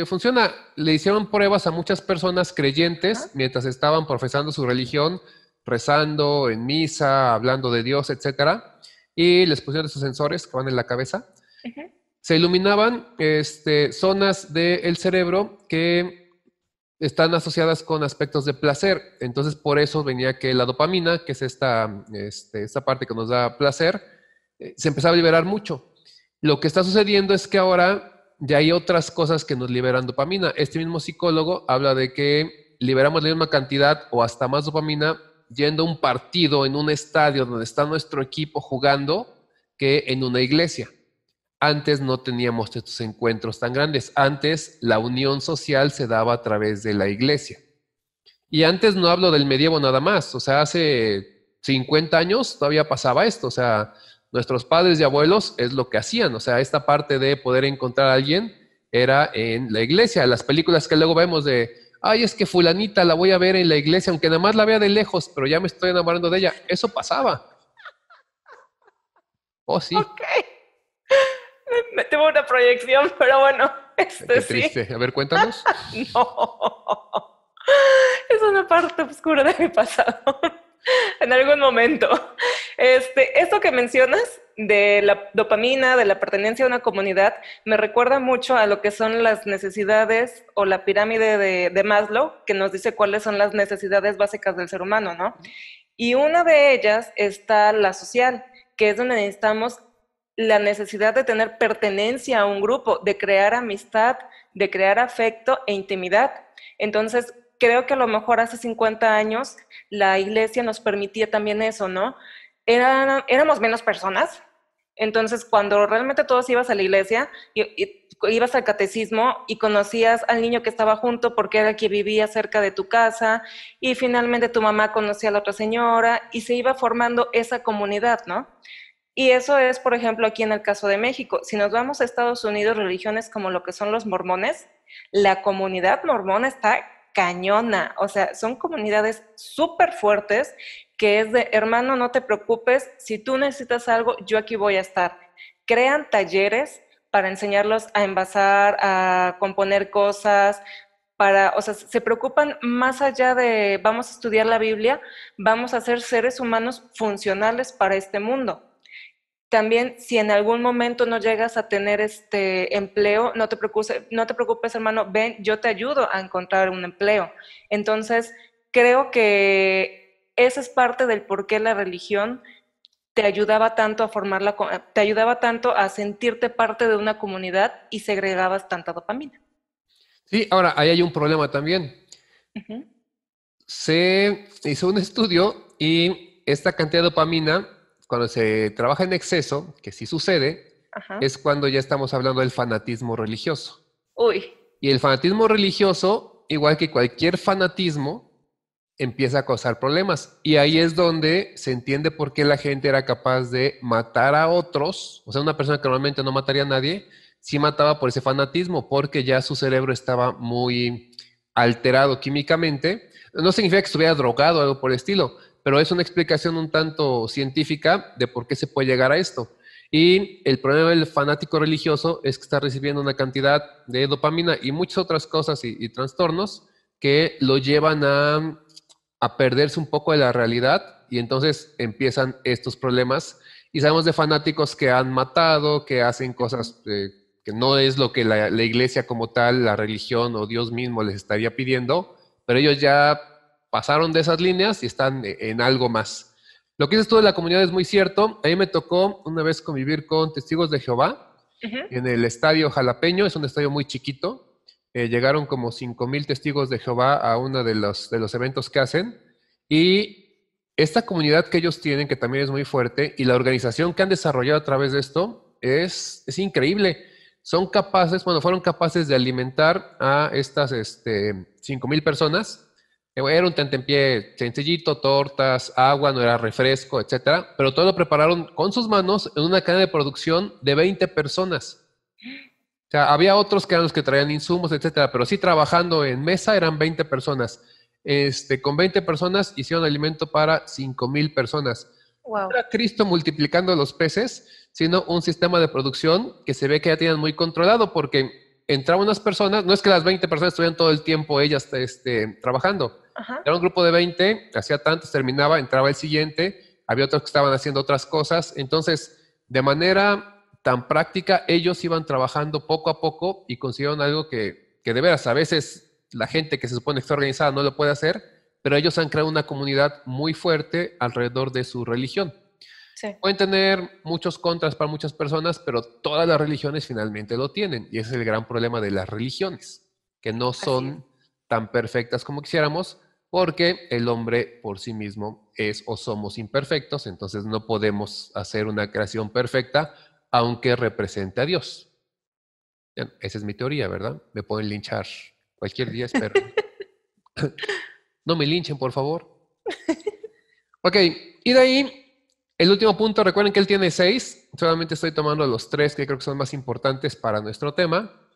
funciona. Le hicieron pruebas a muchas personas creyentes Ajá, mientras estaban profesando su religión, rezando en misa, hablando de Dios, etcétera, y les pusieron esos sensores que van en la cabeza. ujú. Se iluminaban zonas del cerebro que están asociadas con aspectos de placer. Entonces, por eso venía que la dopamina, que es esta parte que nos da placer, se empezaba a liberar mucho. Lo que está sucediendo es que ahora ya hay otras cosas que nos liberan dopamina. Este mismo psicólogo habla de que liberamos la misma cantidad o hasta más dopamina yendo a un partido en un estadio donde está nuestro equipo jugando que en una iglesia. Antes no teníamos estos encuentros tan grandes. Antes la unión social se daba a través de la iglesia. Y antes no hablo del medievo nada más, o sea, hace 50 años todavía pasaba esto, o sea, nuestros padres y abuelos es lo que hacían, o sea, esta parte de poder encontrar a alguien era en la iglesia. Las películas que luego vemos de, ay, es que fulanita la voy a ver en la iglesia, aunque nada más la vea de lejos, pero ya me estoy enamorando de ella, eso pasaba. Oh, sí. Ok, me tuvo una proyección, pero bueno, Qué sí. triste. A ver, cuéntanos. No, es una parte oscura de mi pasado. En algún momento. Esto que mencionas de la dopamina, de la pertenencia a una comunidad, me recuerda mucho a lo que son las necesidades o la pirámide de Maslow, que nos dice cuáles son las necesidades básicas del ser humano, ¿no? Y una de ellas está la social, que es donde necesitamos la necesidad de tener pertenencia a un grupo, de crear amistad, de crear afecto e intimidad. Entonces, creo que a lo mejor hace 50 años la iglesia nos permitía también eso, ¿no? Éramos menos personas, entonces cuando realmente todos ibas a la iglesia, ibas al catecismo y conocías al niño que estaba junto porque era el que vivía cerca de tu casa, y finalmente tu mamá conocía a la otra señora y se iba formando esa comunidad, ¿no? Y eso es, por ejemplo, aquí en el caso de México. Si nos vamos a Estados Unidos, religiones como lo que son los mormones, la comunidad mormona está cañona. O sea, son comunidades súper fuertes que es de, hermano, no te preocupes, si tú necesitas algo, yo aquí voy a estar. Crean talleres para enseñarlos a envasar, a componer cosas, o sea, se preocupan más allá de vamos a estudiar la Biblia, vamos a ser seres humanos funcionales para este mundo. También, si en algún momento no llegas a tener este empleo, no te preocupes, hermano, ven, yo te ayudo a encontrar un empleo. Entonces, creo que esa es parte del por qué la religión te ayudaba tanto a te ayudaba tanto a sentirte parte de una comunidad y segregabas tanta dopamina. Sí, ahora ahí hay un problema también. Ujú. Se hizo un estudio y esta cantidad de dopamina, cuando se trabaja en exceso, que sí sucede, Ajá. es cuando ya estamos hablando del fanatismo religioso. Uy, Y el fanatismo religioso, igual que cualquier fanatismo, empieza a causar problemas. Y ahí es donde se entiende por qué la gente era capaz de matar a otros. O sea, una persona que normalmente no mataría a nadie, sí mataba por ese fanatismo, porque ya su cerebro estaba muy alterado químicamente. No significa que estuviera drogado o algo por el estilo, pero es una explicación un tanto científica de por qué se puede llegar a esto. Y el problema del fanático religioso es que está recibiendo una cantidad de dopamina y muchas otras cosas y trastornos que lo llevan a perderse un poco de la realidad y entonces empiezan estos problemas. Y sabemos de fanáticos que han matado, que hacen cosas que no es lo que la iglesia como tal, la religión o Dios mismo les estaría pidiendo, pero ellos ya pasaron de esas líneas y están en algo más. Lo que dices tú de la comunidad es muy cierto. A mí me tocó una vez convivir con testigos de Jehová en el estadio Jalapeño, es un estadio muy chiquito. Llegaron como 5,000 testigos de Jehová a uno de los eventos que hacen. Y esta comunidad que ellos tienen, que también es muy fuerte, y la organización que han desarrollado a través de esto, es increíble. Son capaces, bueno, fueron capaces de alimentar a estas 5,000 personas. Era un tentempié sencillito, tortas, agua, no era refresco, etcétera, pero todo lo prepararon con sus manos en una cadena de producción de 20 personas. O sea, había otros que eran los que traían insumos, etcétera, pero sí trabajando en mesa eran 20 personas. Con 20 personas hicieron alimento para 5,000 personas. Wow. No era Cristo multiplicando los peces, sino un sistema de producción que se ve que ya tenían muy controlado, porque entraban unas personas, no es que las 20 personas estuvieran todo el tiempo ellas trabajando. Ajá. Era un grupo de 20, hacía tantos, terminaba, entraba el siguiente, había otros que estaban haciendo otras cosas. Entonces, de manera tan práctica, ellos iban trabajando poco a poco y consiguieron algo que de veras, a veces la gente que se supone que está organizada no lo puede hacer, pero ellos han creado una comunidad muy fuerte alrededor de su religión. Sí. Pueden tener muchos contras para muchas personas, pero todas las religiones finalmente lo tienen. Y ese es el gran problema de las religiones, que no son tan perfectas como quisiéramos, porque el hombre por sí mismo es o somos imperfectos, entonces no podemos hacer una creación perfecta, aunque represente a Dios. Bien, esa es mi teoría, ¿verdad? Me pueden linchar cualquier día, espero. No me linchen, por favor. Ok, y de ahí, el último punto, recuerden que él tiene 6, solamente estoy tomando los 3 que creo que son más importantes para nuestro tema.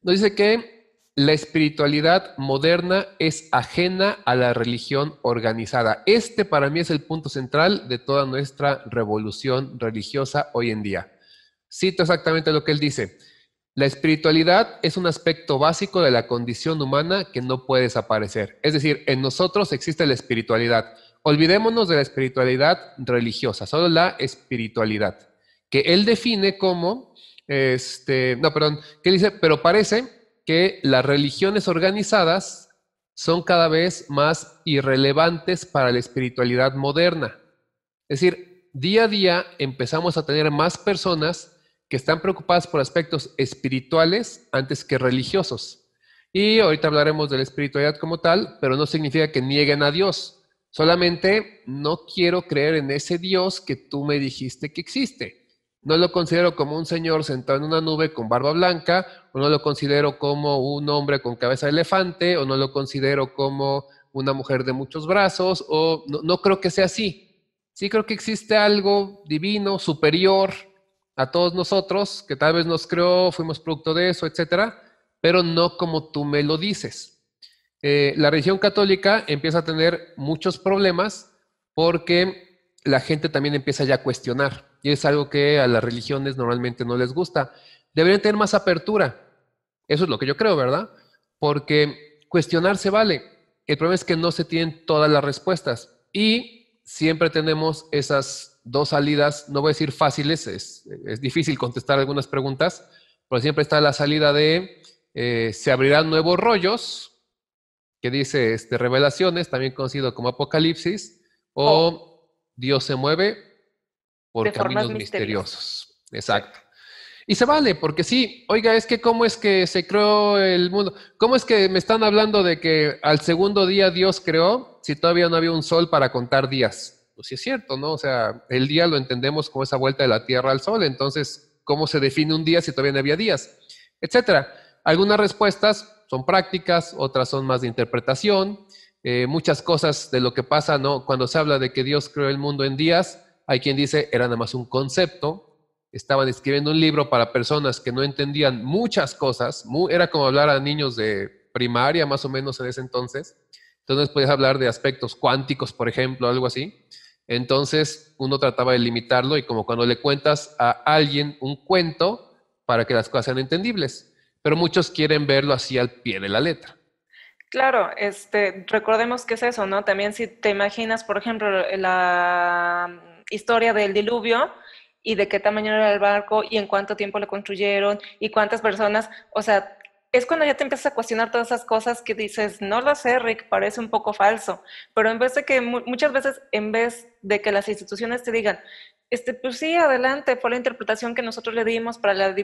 Nos dice que la espiritualidad moderna es ajena a la religión organizada. Este para mí es el punto central de toda nuestra revolución religiosa hoy en día. Cito exactamente lo que él dice. La espiritualidad es un aspecto básico de la condición humana que no puede desaparecer. Es decir, en nosotros existe la espiritualidad. Olvidémonos de la espiritualidad religiosa, solo la espiritualidad, que él define como, que él dice, pero parece que las religiones organizadas son cada vez más irrelevantes para la espiritualidad moderna. Es decir, día a día empezamos a tener más personas que están preocupadas por aspectos espirituales antes que religiosos. Y ahorita hablaremos de la espiritualidad como tal, pero no significa que nieguen a Dios. Solamente no quiero creer en ese Dios que tú me dijiste que existe. No lo considero como un señor sentado en una nube con barba blanca, o no lo considero como un hombre con cabeza de elefante, o no lo considero como una mujer de muchos brazos, o no creo que sea así. Sí creo que existe algo divino, superior a todos nosotros, que tal vez nos creó, fuimos producto de eso, etcétera, pero no como tú me lo dices. La religión católica empieza a tener muchos problemas porque la gente también empieza ya a cuestionar, y es algo que a las religiones normalmente no les gusta. Deberían tener más apertura, eso es lo que yo creo, ¿verdad? Porque cuestionar se vale. El problema es que no se tienen todas las respuestas y siempre tenemos esas dos salidas, no voy a decir fáciles, es difícil contestar algunas preguntas, pero siempre está la salida de se abrirán nuevos rollos, que dice Revelaciones, también conocido como Apocalipsis, o Dios se mueve por caminos misteriosos. Exacto. Y se vale, porque sí, oiga, es que cómo es que se creó el mundo, cómo es que me están hablando de que al segundo día Dios creó si todavía no había un sol para contar días. Pues sí es cierto, ¿no? O sea, el día lo entendemos como esa vuelta de la Tierra al Sol, entonces, ¿cómo se define un día si todavía no había días? Etcétera. Algunas respuestas son prácticas, otras son más de interpretación. Muchas cosas de lo que pasa, ¿no? Cuando se habla de que Dios creó el mundo en días, hay quien dice era nada más un concepto. Estaban escribiendo un libro para personas que no entendían muchas cosas. Era como hablar a niños de primaria, más o menos en ese entonces. Entonces podías hablar de aspectos cuánticos, por ejemplo, algo así. Entonces uno trataba de limitarlo y como cuando le cuentas a alguien un cuento para que las cosas sean entendibles, pero muchos quieren verlo así al pie de la letra. Claro, recordemos que es eso, ¿no? También si te imaginas, por ejemplo, la historia del diluvio y de qué tamaño era el barco y en cuánto tiempo lo construyeron y cuántas personas, o sea, es cuando ya te empiezas a cuestionar todas esas cosas que dices, no lo sé, Rick, parece un poco falso, pero en vez de que muchas veces, en vez de que las instituciones te digan, pues sí, adelante, fue la interpretación que nosotros le dimos para la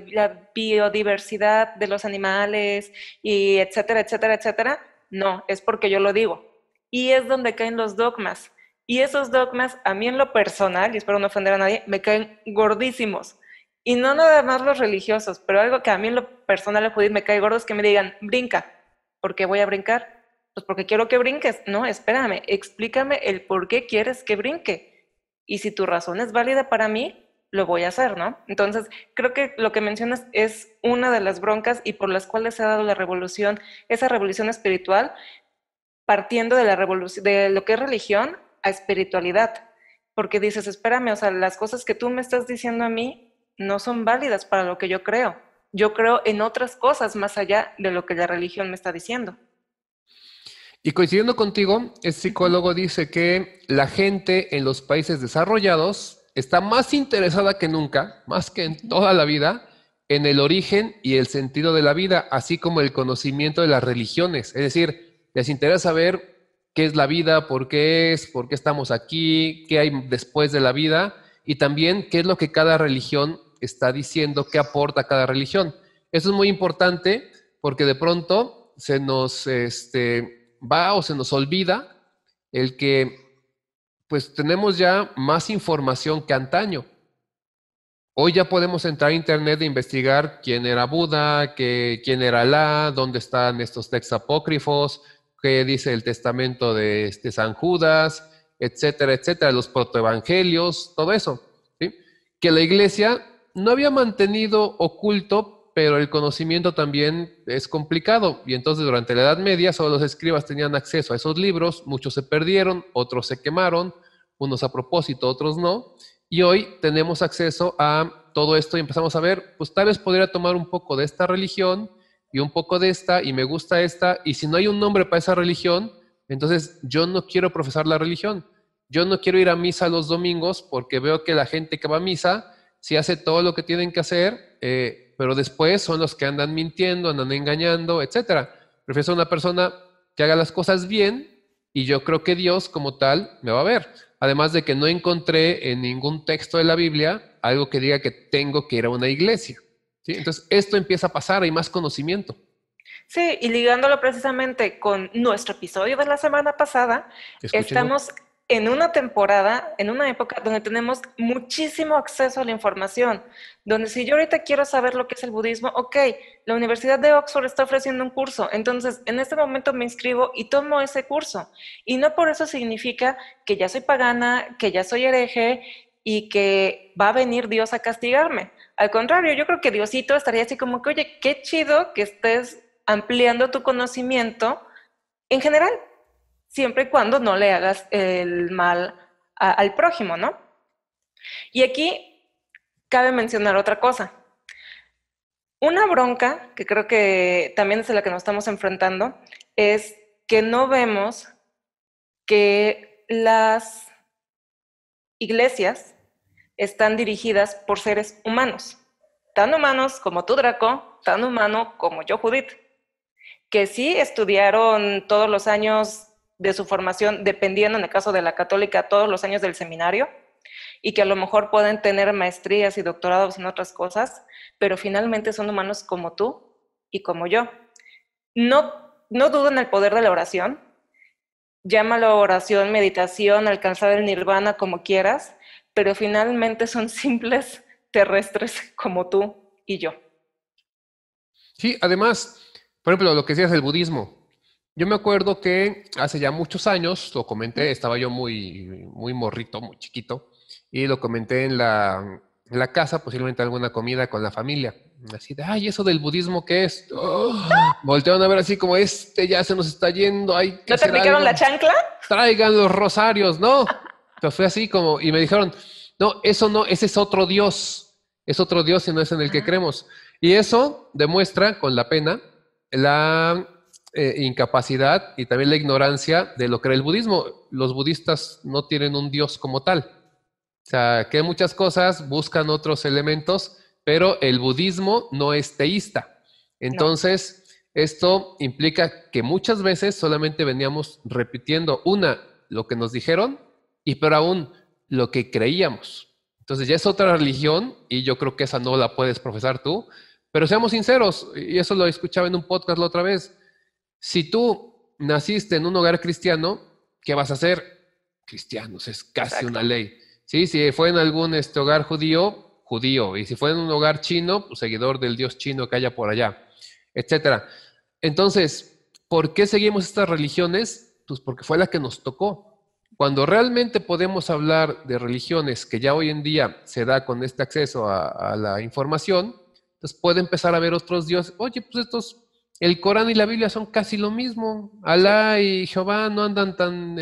biodiversidad de los animales y etcétera, etcétera, etcétera. No, es porque yo lo digo. Y es donde caen los dogmas. Y esos dogmas, a mí en lo personal, y espero no ofender a nadie, me caen gordísimos. Y no nada más los religiosos, pero algo que a mí en lo personal, a judío, me cae gordo es que me digan, brinca. ¿Por qué voy a brincar? Pues porque quiero que brinques. No, espérame, explícame el por qué quieres que brinque. Y si tu razón es válida para mí, lo voy a hacer, ¿no? Entonces, creo que lo que mencionas es una de las broncas y por las cuales se ha dado la revolución, esa revolución espiritual, partiendo de la revolución, de lo que es religión a espiritualidad. Porque dices, espérame, o sea, las cosas que tú me estás diciendo a mí no son válidas para lo que yo creo. Yo creo en otras cosas más allá de lo que la religión me está diciendo. Y coincidiendo contigo, este psicólogo dice que la gente en los países desarrollados está más interesada que nunca, más que en toda la vida, en el origen y el sentido de la vida, así como el conocimiento de las religiones. Es decir, les interesa saber qué es la vida, por qué estamos aquí, qué hay después de la vida y también qué es lo que cada religión está diciendo, qué aporta cada religión. Eso es muy importante porque de pronto se nos va o se nos olvida el que pues tenemos ya más información que antaño. Hoy ya podemos entrar a internet e investigar quién era Buda, quién era Alá, dónde están estos textos apócrifos, qué dice el testamento de San Judas, etcétera, etcétera, los protoevangelios, todo eso, ¿sí? Que la iglesia no había mantenido oculto, pero el conocimiento también es complicado. Y entonces durante la Edad Media solo los escribas tenían acceso a esos libros, muchos se perdieron, otros se quemaron, unos a propósito, otros no. Y hoy tenemos acceso a todo esto y empezamos a ver, pues tal vez podría tomar un poco de esta religión y un poco de esta, y me gusta esta, y si no hay un nombre para esa religión, entonces yo no quiero profesar la religión. Yo no quiero ir a misa los domingos porque veo que la gente que va a misa sí hace todo lo que tienen que hacer, pero después son los que andan mintiendo, andan engañando, etcétera. Prefiero ser una persona que haga las cosas bien y yo creo que Dios como tal me va a ver. Además de que no encontré en ningún texto de la Biblia algo que diga que tengo que ir a una iglesia, ¿sí? Entonces, esto empieza a pasar, hay más conocimiento. Sí, y ligándolo precisamente con nuestro episodio de la semana pasada, Escúchenlo. estamos en una temporada, en una época donde tenemos muchísimo acceso a la información, donde si yo ahorita quiero saber lo que es el budismo, ok, la Universidad de Oxford está ofreciendo un curso, entonces en este momento me inscribo y tomo ese curso. Y no por eso significa que ya soy pagana, que ya soy hereje y que va a venir Dios a castigarme. Al contrario, yo creo que Diosito estaría así como que, oye, qué chido que estés ampliando tu conocimiento en general, siempre y cuando no le hagas el mal al prójimo, ¿no? Y aquí cabe mencionar otra cosa. Una bronca, que creo que también es a la que nos estamos enfrentando, es que no vemos que las iglesias están dirigidas por seres humanos, tan humanos como tú, Draco, tan humano como yo, Judith, que sí estudiaron todos los años de su formación, dependiendo en el caso de la católica, todos los años del seminario, y que a lo mejor pueden tener maestrías y doctorados en otras cosas, pero finalmente son humanos como tú y como yo. No dudo en el poder de la oración, llámalo oración, meditación, alcanzar el nirvana, como quieras, pero finalmente son simples terrestres como tú y yo. Sí, además, por ejemplo, lo que decías del budismo. Yo me acuerdo que hace ya muchos años, lo comenté, estaba yo muy morrito, muy chiquito, y lo comenté en la casa, posiblemente alguna comida con la familia. Así de, ay, ¿eso del budismo qué es? ¡Oh! Voltearon a ver así como, ya se nos está yendo, hay que ¿No te hacer aplicaron la algo. chancla? Traigan los rosarios, ¿no? Pero fue así como, y me dijeron, no, eso no, ese es otro Dios y no es en el que creemos. Y eso demuestra con la pena la incapacidad y también la ignorancia de lo que era el budismo. Los budistas no tienen un Dios como tal. O sea, que muchas cosas buscan otros elementos, pero el budismo no es teísta. No, Entonces, esto implica que muchas veces solamente veníamos repitiendo lo que nos dijeron y pero aún lo que creíamos. Entonces ya es otra religión y yo creo que esa no la puedes profesar tú, pero seamos sinceros, y eso lo escuchaba en un podcast la otra vez, si tú naciste en un hogar cristiano, ¿qué vas a hacer? Cristianos, es casi una exacto. ley. Sí, si fue en algún hogar judío, judío, y si fue en un hogar chino, pues seguidor del dios chino que haya por allá, etcétera. Entonces, ¿por qué seguimos estas religiones? Pues porque fue la que nos tocó. Cuando realmente podemos hablar de religiones que ya hoy en día se da con este acceso a la información, entonces puede empezar a ver otros dioses. Oye, pues el Corán y la Biblia son casi lo mismo. Sí, Alá y Jehová no andan tan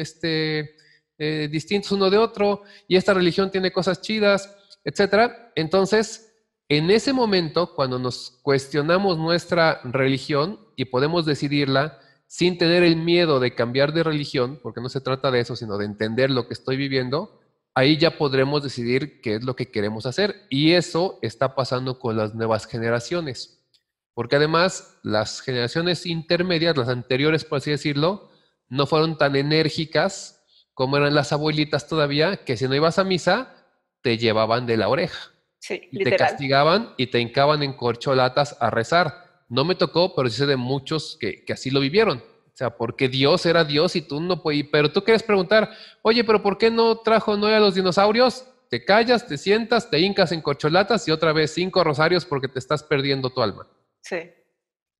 distintos uno de otro, y esta religión tiene cosas chidas, etcétera. Entonces, en ese momento, cuando nos cuestionamos nuestra religión y podemos decidirla sin tener el miedo de cambiar de religión, porque no se trata de eso, sino de entender lo que estoy viviendo, ahí ya podremos decidir qué es lo que queremos hacer. Y eso está pasando con las nuevas generaciones. Porque además las generaciones intermedias, las anteriores, por así decirlo, no fueron tan enérgicas como eran las abuelitas todavía, que si no ibas a misa, te llevaban de la oreja sí, y te literal. castigaban y te hincaban en corcholatas a rezar. No me tocó, pero sí sé de muchos que así lo vivieron. O sea, porque Dios era Dios y tú no podías. Pero tú quieres preguntar, oye, pero ¿por qué no trajo Noé a los dinosaurios? Te callas, te sientas, te hincas en corcholatas y otra vez 5 rosarios porque te estás perdiendo tu alma. Sí,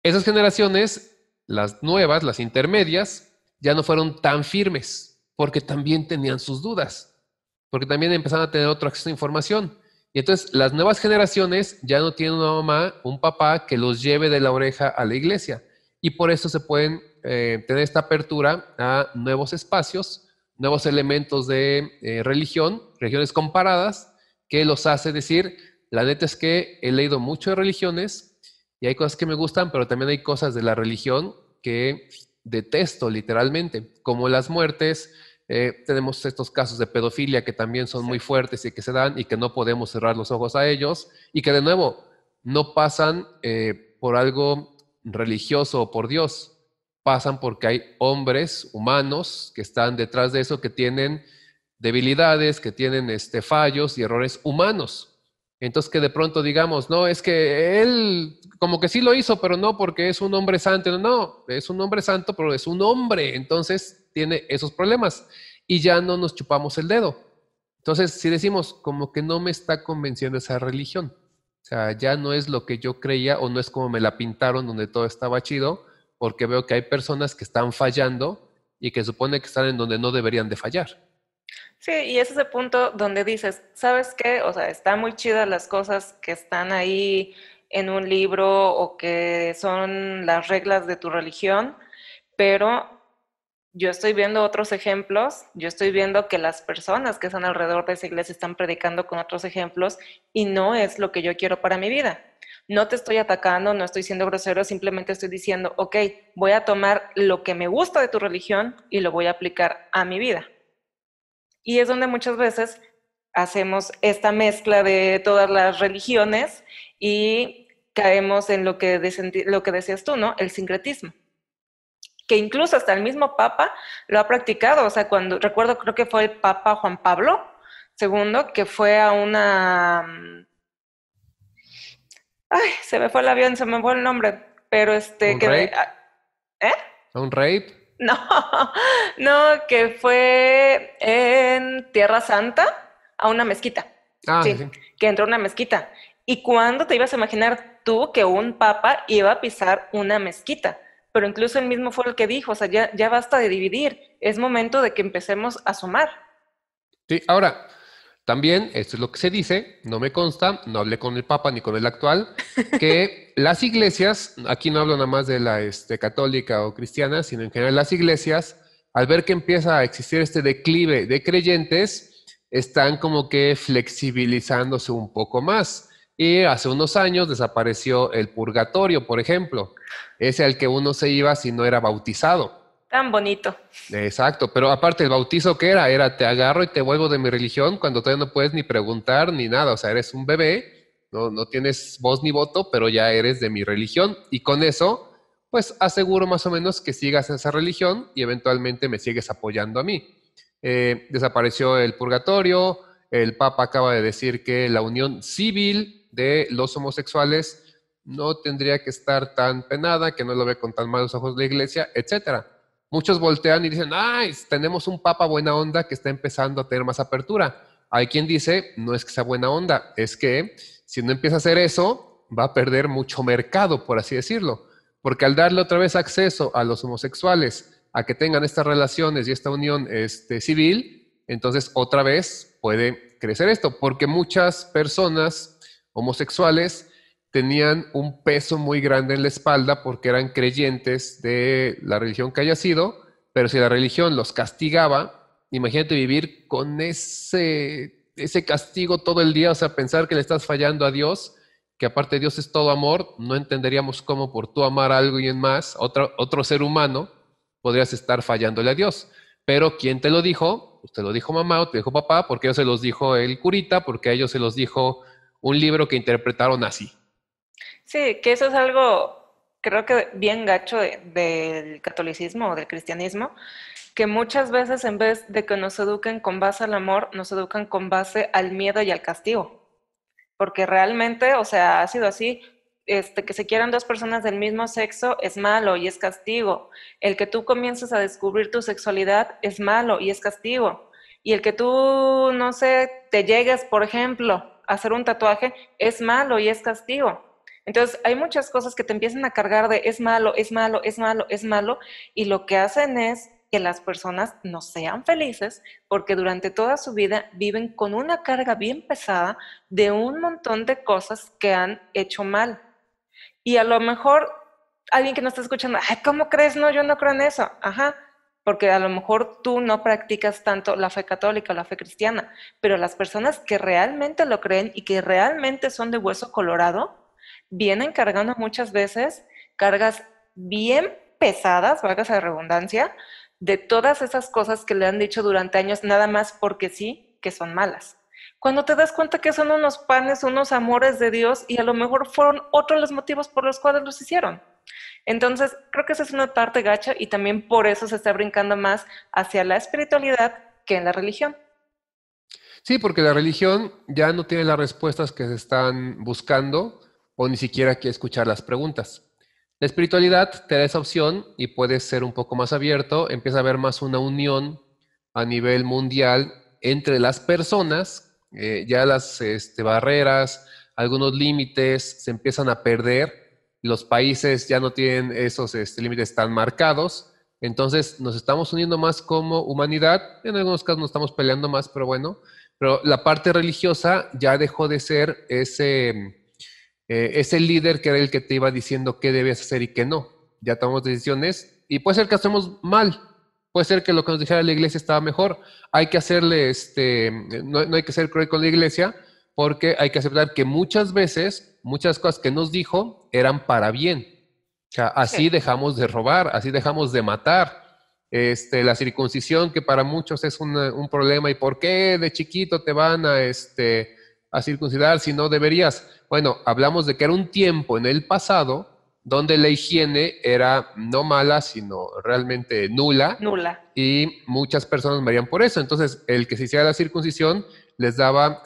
Esas generaciones, las nuevas, las intermedias, ya no fueron tan firmes porque también tenían sus dudas, porque también empezaron a tener otro acceso a información. Y entonces las nuevas generaciones ya no tienen una mamá, un papá que los lleve de la oreja a la iglesia. Y por eso se pueden tener esta apertura a nuevos espacios, nuevos elementos de religión, religiones comparadas, que los hace decir, la neta es que he leído mucho de religiones y hay cosas que me gustan, pero también hay cosas de la religión que detesto literalmente, como las muertes. Tenemos estos casos de pedofilia que también son sí, muy fuertes y que se dan y que no podemos cerrar los ojos a ellos y que de nuevo no pasan por algo religioso o por Dios, pasan porque hay hombres humanos que están detrás de eso, que tienen debilidades, que tienen fallos y errores humanos. Entonces que de pronto digamos, no, es que él como que sí lo hizo, pero no porque es un hombre santo. No, no, es un hombre santo, pero es un hombre, entonces tiene esos problemas y ya no nos chupamos el dedo. Entonces, si decimos como que no me está convenciendo esa religión, o sea, ya no es lo que yo creía o no es como me la pintaron donde todo estaba chido, porque veo que hay personas que están fallando y que supone que están en donde no deberían de fallar. sí, y es ese punto donde dices, ¿sabes qué? O sea, están muy chidas las cosas que están ahí en un libro o que son las reglas de tu religión, pero yo estoy viendo otros ejemplos, yo estoy viendo que las personas que están alrededor de esa iglesia están predicando con otros ejemplos y no es lo que yo quiero para mi vida. No te estoy atacando, no estoy siendo grosero, simplemente estoy diciendo, ok, voy a tomar lo que me gusta de tu religión y lo voy a aplicar a mi vida. Y es donde muchas veces hacemos esta mezcla de todas las religiones y caemos en lo que decías tú, ¿no? El sincretismo, que incluso hasta el mismo Papa lo ha practicado. O sea, cuando recuerdo, creo que fue el Papa Juan Pablo II, que fue a una... Ay, se me fue el avión, se me fue el nombre, pero Un rape, ¿eh? un rape. No, no, que fue en Tierra Santa a una mezquita. Ah, sí, Sí, sí. que entró a una mezquita. ¿Y cuándo te ibas a imaginar tú que un papa iba a pisar una mezquita? Pero incluso él mismo fue el que dijo, o sea, ya basta de dividir, es momento de que empecemos a sumar. Sí, ahora, también, esto es lo que se dice, no me consta, no hablé con el Papa ni con el actual, que las iglesias, aquí no hablo nada más de la católica o cristiana, sino en general las iglesias al ver que empieza a existir este declive de creyentes, están como que flexibilizándose un poco más. Y hace unos años desapareció el purgatorio, por ejemplo, ese al que uno se iba si no era bautizado. Tan bonito. Exacto, pero aparte el bautizo que era te agarro y te vuelvo de mi religión cuando todavía no puedes ni preguntar ni nada, o sea, eres un bebé, no tienes voz ni voto, pero ya eres de mi religión y con eso, pues aseguro más o menos que sigas esa religión y eventualmente me sigues apoyando a mí. Desapareció el purgatorio, el Papa acaba de decir que la unión civil de los homosexuales no tendría que estar tan penada, que no lo ve con tan malos ojos la iglesia, etcétera. Muchos voltean y dicen, ay, tenemos un papa buena onda que está empezando a tener más apertura. Hay quien dice, no es que sea buena onda, es que si no empieza a hacer eso, va a perder mucho mercado, por así decirlo. Porque al darle otra vez acceso a los homosexuales a que tengan estas relaciones y esta unión civil, entonces otra vez puede crecer esto, porque muchas personas homosexuales tenían un peso muy grande en la espalda porque eran creyentes de la religión que haya sido, pero si la religión los castigaba, imagínate vivir con ese castigo todo el día, o sea, pensar que le estás fallando a Dios, que aparte Dios es todo amor, no entenderíamos cómo por tú amar a alguien más, otro ser humano, podrías estar fallándole a Dios. Pero ¿quién te lo dijo? Pues te lo dijo mamá o te dijo papá, porque a ellos se los dijo el curita, porque a ellos se los dijo un libro que interpretaron así. Sí, que eso es algo, creo que bien gacho del catolicismo o del cristianismo, que muchas veces en vez de que nos eduquen con base al amor, nos educan con base al miedo y al castigo. Porque realmente, o sea, ha sido así. Que se quieran dos personas del mismo sexo es malo y es castigo. El que tú comiences a descubrir tu sexualidad es malo y es castigo. Y el que tú, no sé, te llegues, por ejemplo, a hacer un tatuaje es malo y es castigo. Entonces, hay muchas cosas que te empiezan a cargar de es malo, es malo, es malo, es malo, y lo que hacen es que las personas no sean felices porque durante toda su vida viven con una carga bien pesada de un montón de cosas que han hecho mal. Y a lo mejor alguien que no está escuchando, ay, ¿cómo crees? No, yo no creo en eso. Ajá, porque a lo mejor tú no practicas tanto la fe católica o la fe cristiana, pero las personas que realmente lo creen y que realmente son de hueso colorado, vienen cargando muchas veces cargas bien pesadas, valga la redundancia, de todas esas cosas que le han dicho durante años, nada más porque sí, que son malas. Cuando te das cuenta que son unos panes, unos amores de Dios y a lo mejor fueron otros los motivos por los cuales los hicieron. Entonces, creo que esa es una parte gacha y también por eso se está brincando más hacia la espiritualidad que en la religión. Sí, porque la religión ya no tiene las respuestas que se están buscando o ni siquiera quiere escuchar las preguntas. La espiritualidad te da esa opción y puedes ser un poco más abierto, empieza a haber más una unión a nivel mundial entre las personas, ya las barreras, algunos límites se empiezan a perder, los países ya no tienen esos límites tan marcados, entonces nos estamos uniendo más como humanidad, en algunos casos nos estamos peleando más, pero bueno, pero la parte religiosa ya dejó de ser ese líder que era el que te iba diciendo qué debías hacer y qué no. Ya tomamos decisiones y puede ser que hacemos mal, puede ser que lo que nos dijera la iglesia estaba mejor. Hay que hacerle, no hay que ser cruel con la iglesia porque hay que aceptar que muchas veces, muchas cosas que nos dijo eran para bien. O sea, así Sí. dejamos de robar, así dejamos de matar. La circuncisión, que para muchos es un problema, ¿y por qué de chiquito te van a circuncidar si no deberías? Bueno, hablamos de que era un tiempo en el pasado donde la higiene era no mala, sino realmente nula, Nula. y muchas personas morían por eso. Entonces, el que se hiciera la circuncisión les daba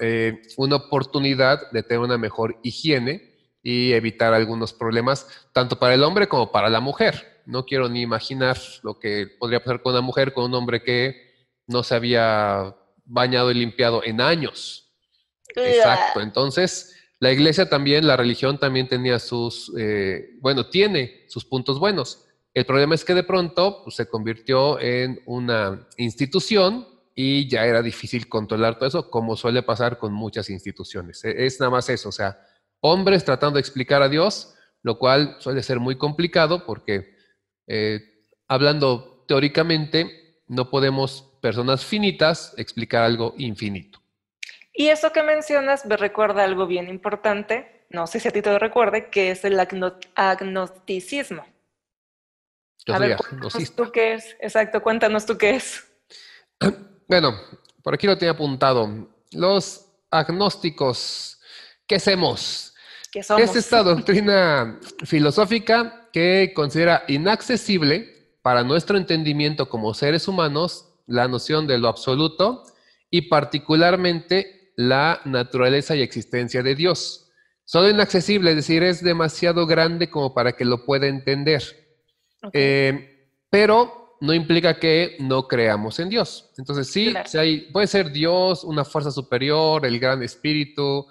una oportunidad de tener una mejor higiene y evitar algunos problemas, tanto para el hombre como para la mujer. No quiero ni imaginar lo que podría pasar con una mujer, con un hombre que no se había bañado y limpiado en años. Exacto. Entonces, la iglesia también, la religión también tenía tiene sus puntos buenos. El problema es que de pronto pues, se convirtió en una institución y ya era difícil controlar todo eso, como suele pasar con muchas instituciones. Es nada más eso, o sea, hombres tratando de explicar a Dios, lo cual suele ser muy complicado porque, hablando teóricamente, no podemos, personas finitas, explicar algo infinito. Y eso que mencionas me recuerda algo bien importante, no sé si a ti te lo recuerde, que es el agnosticismo. Yo A soy ver, cuéntanos agnosista. tú qué es. Exacto, cuéntanos tú qué es. Bueno, por aquí lo tenía apuntado. Los agnósticos, ¿qué hacemos? ¿Qué Es somos? esta doctrina filosófica que considera inaccesible para nuestro entendimiento como seres humanos la noción de lo absoluto y particularmente la naturaleza y existencia de Dios. Solo inaccesible, es decir, es demasiado grande como para que lo pueda entender. Ok, Pero no implica que no creamos en Dios. Entonces sí, claro. si puede ser Dios, una fuerza superior, el gran espíritu,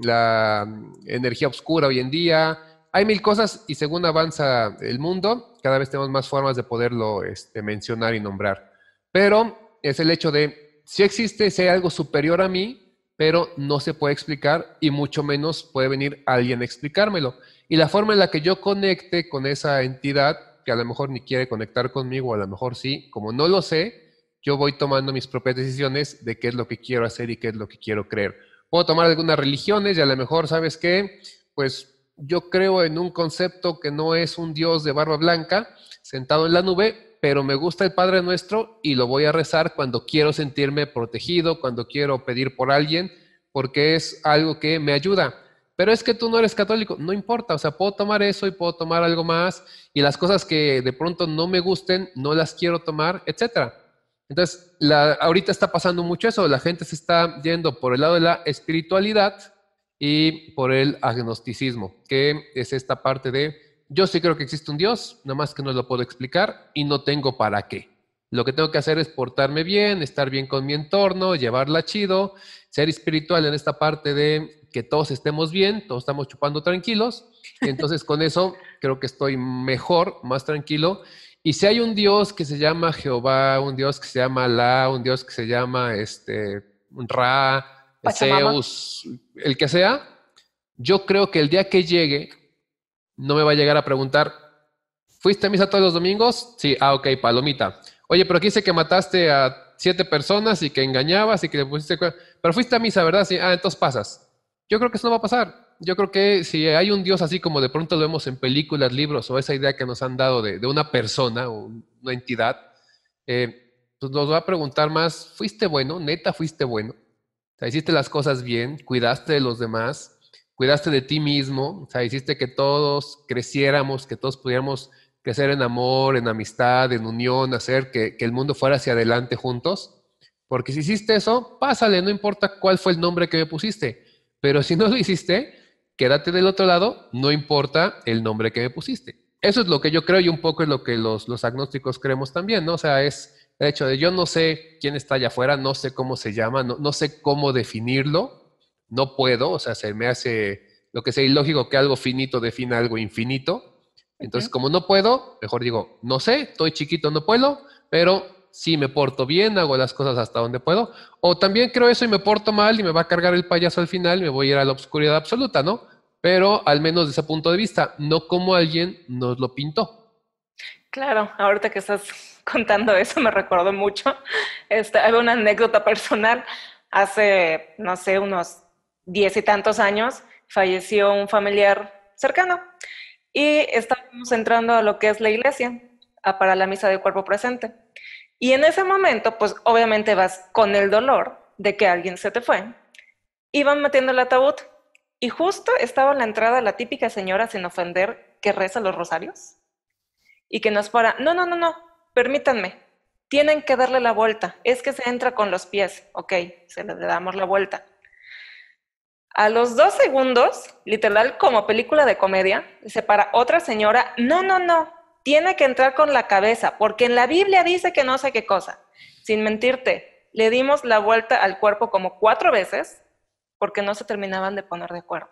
la energía oscura hoy en día. Hay mil cosas y según avanza el mundo, cada vez tenemos más formas de poderlo mencionar y nombrar. Pero es el hecho de, si existe, si hay algo superior a mí, pero no se puede explicar y mucho menos puede venir alguien a explicármelo. Y la forma en la que yo conecte con esa entidad, que a lo mejor ni quiere conectar conmigo, a lo mejor sí, como no lo sé, yo voy tomando mis propias decisiones de qué es lo que quiero hacer y qué es lo que quiero creer. Puedo tomar algunas religiones y a lo mejor, ¿sabes qué? Pues yo creo en un concepto que no es un Dios de barba blanca sentado en la nube, pero me gusta el Padre Nuestro y lo voy a rezar cuando quiero sentirme protegido, cuando quiero pedir por alguien, porque es algo que me ayuda. Pero es que tú no eres católico, no importa, o sea, puedo tomar eso y puedo tomar algo más y las cosas que de pronto no me gusten, no las quiero tomar, etcétera. Entonces, ahorita está pasando mucho eso, la gente se está yendo por el lado de la espiritualidad y por el agnosticismo, que es esta parte de, yo sí creo que existe un Dios, nada más que no lo puedo explicar y no tengo para qué. Lo que tengo que hacer es portarme bien, estar bien con mi entorno, llevarla chido, ser espiritual en esta parte de que todos estemos bien, todos estamos chupando tranquilos, y entonces con eso creo que estoy mejor, más tranquilo. Y si hay un Dios que se llama Jehová, un Dios que se llama Alá, un Dios que se llama Ra, Pachamama. Zeus, el que sea, yo creo que el día que llegue no me va a llegar a preguntar, ¿fuiste a misa todos los domingos? Sí, ok, palomita. Oye, pero aquí dice que mataste a 7 personas y que engañabas y que le pusiste... Pero fuiste a misa, ¿verdad? Sí, entonces pasas. Yo creo que eso no va a pasar. Yo creo que si hay un Dios así como de pronto lo vemos en películas, libros o esa idea que nos han dado de una persona o una entidad, pues nos va a preguntar más, ¿fuiste bueno? ¿Neta fuiste bueno? O sea, hiciste las cosas bien, cuidaste de los demás, cuidaste de ti mismo, o sea, hiciste que todos creciéramos, que todos pudiéramos crecer en amor, en amistad, en unión, hacer que el mundo fuera hacia adelante juntos. Porque si hiciste eso, pásale, no importa cuál fue el nombre que me pusiste. Pero si no lo hiciste, quédate del otro lado, no importa el nombre que me pusiste. Eso es lo que yo creo y un poco es lo que los agnósticos creemos también, ¿no? O sea, es el hecho de yo no sé quién está allá afuera, no sé cómo se llama, no sé cómo definirlo, no puedo, o sea, se me hace lo que sea ilógico que algo finito defina algo infinito. Entonces, Ujú. como no puedo, mejor digo, no sé, estoy chiquito, no puedo, pero sí me porto bien, hago las cosas hasta donde puedo. O también creo eso y me porto mal y me va a cargar el payaso al final y me voy a ir a la oscuridad absoluta, ¿no? Pero al menos desde ese punto de vista, no como alguien nos lo pintó. Claro, ahorita que estás contando eso me recordó mucho. Había una anécdota personal. Hace, no sé, unos 10 y tantos años, falleció un familiar cercano y estábamos entrando a lo que es la iglesia para la misa de cuerpo presente. Y en ese momento, pues obviamente vas con el dolor de que alguien se te fue. Iban metiendo el ataúd y justo estaba en la entrada la típica señora, sin ofender, que reza los rosarios y que nos para, no, no, no, no, permítanme, tienen que darle la vuelta, es que se entra con los pies, ok, se le damos la vuelta. A los 2 segundos, literal como película de comedia, se para otra señora, no, no, no, tiene que entrar con la cabeza, porque en la Biblia dice que no sé qué cosa. Sin mentirte, le dimos la vuelta al cuerpo como 4 veces porque no se terminaban de poner de acuerdo.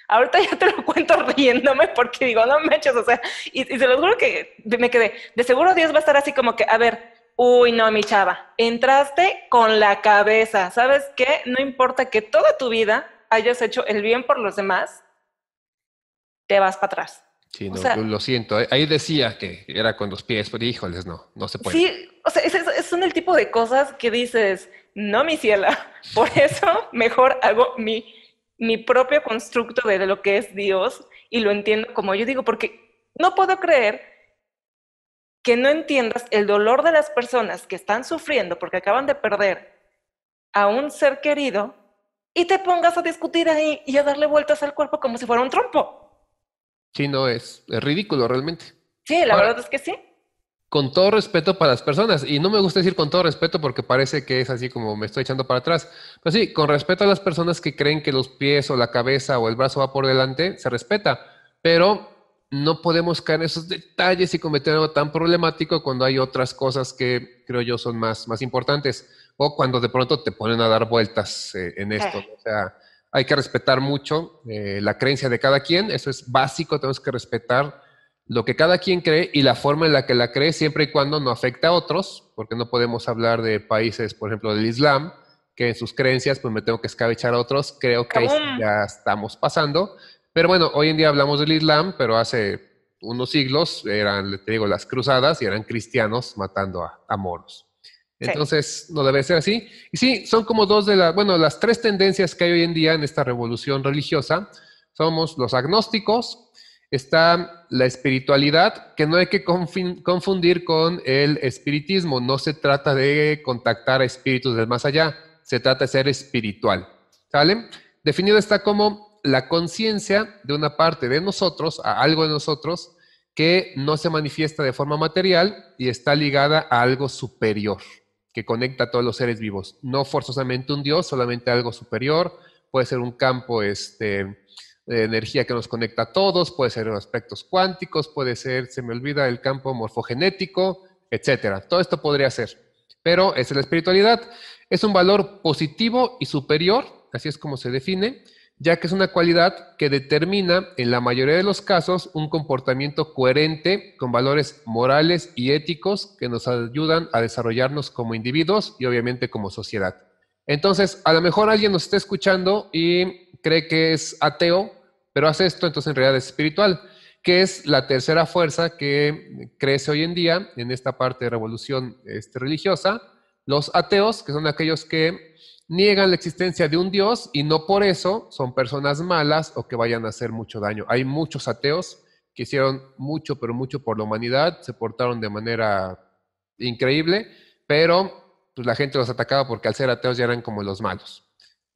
Ahorita ya te lo cuento riéndome porque digo, no me eches, o sea, y se lo juro que me quedé, de seguro Dios va a estar así como que, a ver, uy, no, mi chava, entraste con la cabeza, ¿sabes qué? No importa que toda tu vida hayas hecho el bien por los demás, te vas para atrás. Sí, O no, sea, lo siento. Ahí decía que era con los pies, pero híjoles, no, no se puede. sí, o sea, son el tipo de cosas que dices, no, mi ciela, por eso mejor hago mi propio constructo de lo que es Dios y lo entiendo como yo digo, porque no puedo creer que no entiendas el dolor de las personas que están sufriendo porque acaban de perder a un ser querido y te pongas a discutir ahí y a darle vueltas al cuerpo como si fuera un trompo. Sí, no, es ridículo realmente. Sí, la Ahora, verdad es que sí. con todo respeto para las personas, y no me gusta decir con todo respeto porque parece que es así como me estoy echando para atrás, pero sí, con respeto a las personas que creen que los pies o la cabeza o el brazo va por delante, se respeta, pero no podemos caer en esos detalles y cometer algo tan problemático cuando hay otras cosas que creo yo son más importantes, o cuando de pronto te ponen a dar vueltas en Sí. esto, ¿no? O sea, hay que respetar mucho la creencia de cada quien, eso es básico, tenemos que respetar lo que cada quien cree y la forma en la que la cree, siempre y cuando no afecte a otros, porque no podemos hablar de países, por ejemplo, del Islam, que en sus creencias, pues me tengo que escabechar a otros, creo que ahí sí ¡Kabum! ya estamos pasando. Pero bueno, hoy en día hablamos del Islam, pero hace unos siglos eran, te digo, las cruzadas y eran cristianos matando a moros. Sí. Entonces, no debe ser así. Y sí, son como dos de las, bueno, las tres tendencias que hay hoy en día en esta revolución religiosa. Somos los agnósticos, está la espiritualidad, que no hay que confundir con el espiritismo. No se trata de contactar a espíritus del más allá, se trata de ser espiritual. ¿Sale? Definido está como la conciencia de una parte de nosotros, a algo de nosotros, que no se manifiesta de forma material y está ligada a algo superior, que conecta a todos los seres vivos. No forzosamente un Dios, solamente algo superior. Puede ser un campo de energía que nos conecta a todos, puede ser aspectos cuánticos, puede ser, se me olvida, el campo morfogenético, etcétera. Todo esto podría ser. Pero es la espiritualidad. Es un valor positivo y superior, así es como se define, ya que es una cualidad que determina, en la mayoría de los casos, un comportamiento coherente con valores morales y éticos que nos ayudan a desarrollarnos como individuos y obviamente como sociedad. Entonces, a lo mejor alguien nos está escuchando y cree que es ateo, pero hace esto, entonces en realidad es espiritual, que es la tercera fuerza que crece hoy en día en esta parte de revolución religiosa. Los ateos, que son aquellos que niegan la existencia de un Dios y no por eso son personas malas o que vayan a hacer mucho daño. Hay muchos ateos que hicieron mucho, pero mucho por la humanidad, se portaron de manera increíble, pero pues, la gente los atacaba porque al ser ateos ya eran como los malos.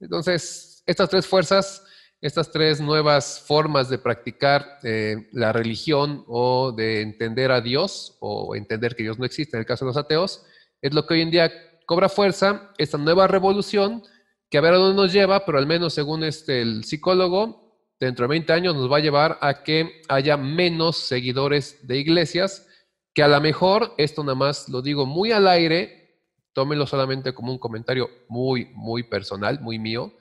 Entonces, estas tres fuerzas, estas tres nuevas formas de practicar la religión o de entender a Dios o entender que Dios no existe en el caso de los ateos, es lo que hoy en día cobra fuerza, esta nueva revolución, que a ver a dónde nos lleva, pero al menos según el psicólogo, dentro de 20 años nos va a llevar a que haya menos seguidores de iglesias, que a lo mejor, esto nada más lo digo muy al aire, tómenlo solamente como un comentario muy personal, muy mío,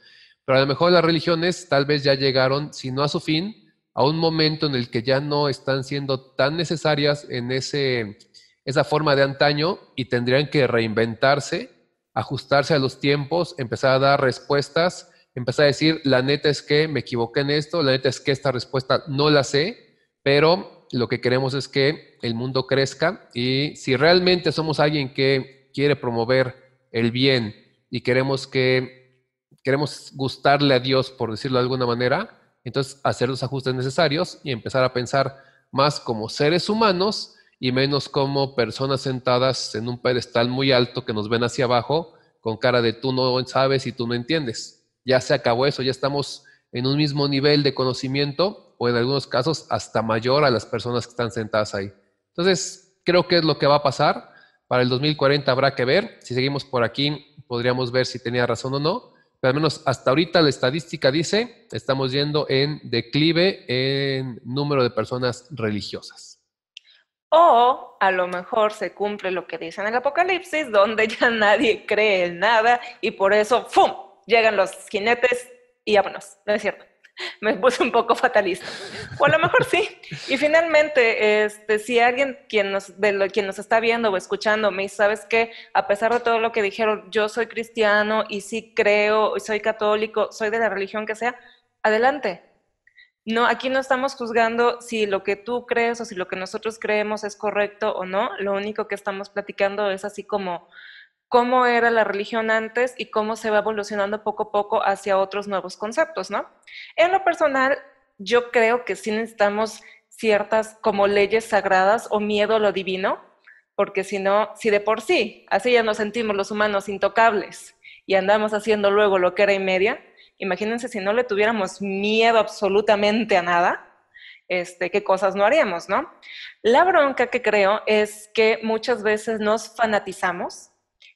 pero a lo mejor las religiones tal vez ya llegaron, si no a su fin, a un momento en el que ya no están siendo tan necesarias en esa forma de antaño y tendrían que reinventarse, ajustarse a los tiempos, empezar a dar respuestas, empezar a decir, la neta es que me equivoqué en esto, la neta es que esta respuesta no la sé, pero lo que queremos es que el mundo crezca y si realmente somos alguien que quiere promover el bien y queremos gustarle a Dios, por decirlo de alguna manera, entonces hacer los ajustes necesarios y empezar a pensar más como seres humanos y menos como personas sentadas en un pedestal muy alto que nos ven hacia abajo con cara de tú no sabes y tú no entiendes. Ya se acabó eso, ya estamos en un mismo nivel de conocimiento o en algunos casos hasta mayor a las personas que están sentadas ahí. Entonces, creo que es lo que va a pasar. Para el 2040 habrá que ver. Si seguimos por aquí, podríamos ver si tenía razón o no. Pero al menos hasta ahorita la estadística dice, estamos yendo en declive en número de personas religiosas. O a lo mejor se cumple lo que dice en el Apocalipsis, donde ya nadie cree en nada y por eso ¡fum! Llegan los jinetes y vámonos. No es cierto. Me puse un poco fatalista. O a lo mejor sí. Y finalmente, si alguien quien nos está viendo o escuchando me dice, ¿sabes qué? A pesar de todo lo que dijeron, yo soy cristiano y sí creo, soy católico, soy de la religión que sea, adelante. No, aquí no estamos juzgando si lo que tú crees o si lo que nosotros creemos es correcto o no. Lo único que estamos platicando es así como cómo era la religión antes y cómo se va evolucionando poco a poco hacia otros nuevos conceptos, ¿no? En lo personal, yo creo que sí necesitamos ciertas como leyes sagradas o miedo a lo divino, porque si no, si de por sí, así ya nos sentimos los humanos intocables y andamos haciendo luego lo que era y media, imagínense si no le tuviéramos miedo absolutamente a nada, qué cosas no haríamos, ¿no? La bronca que creo es que muchas veces nos fanatizamos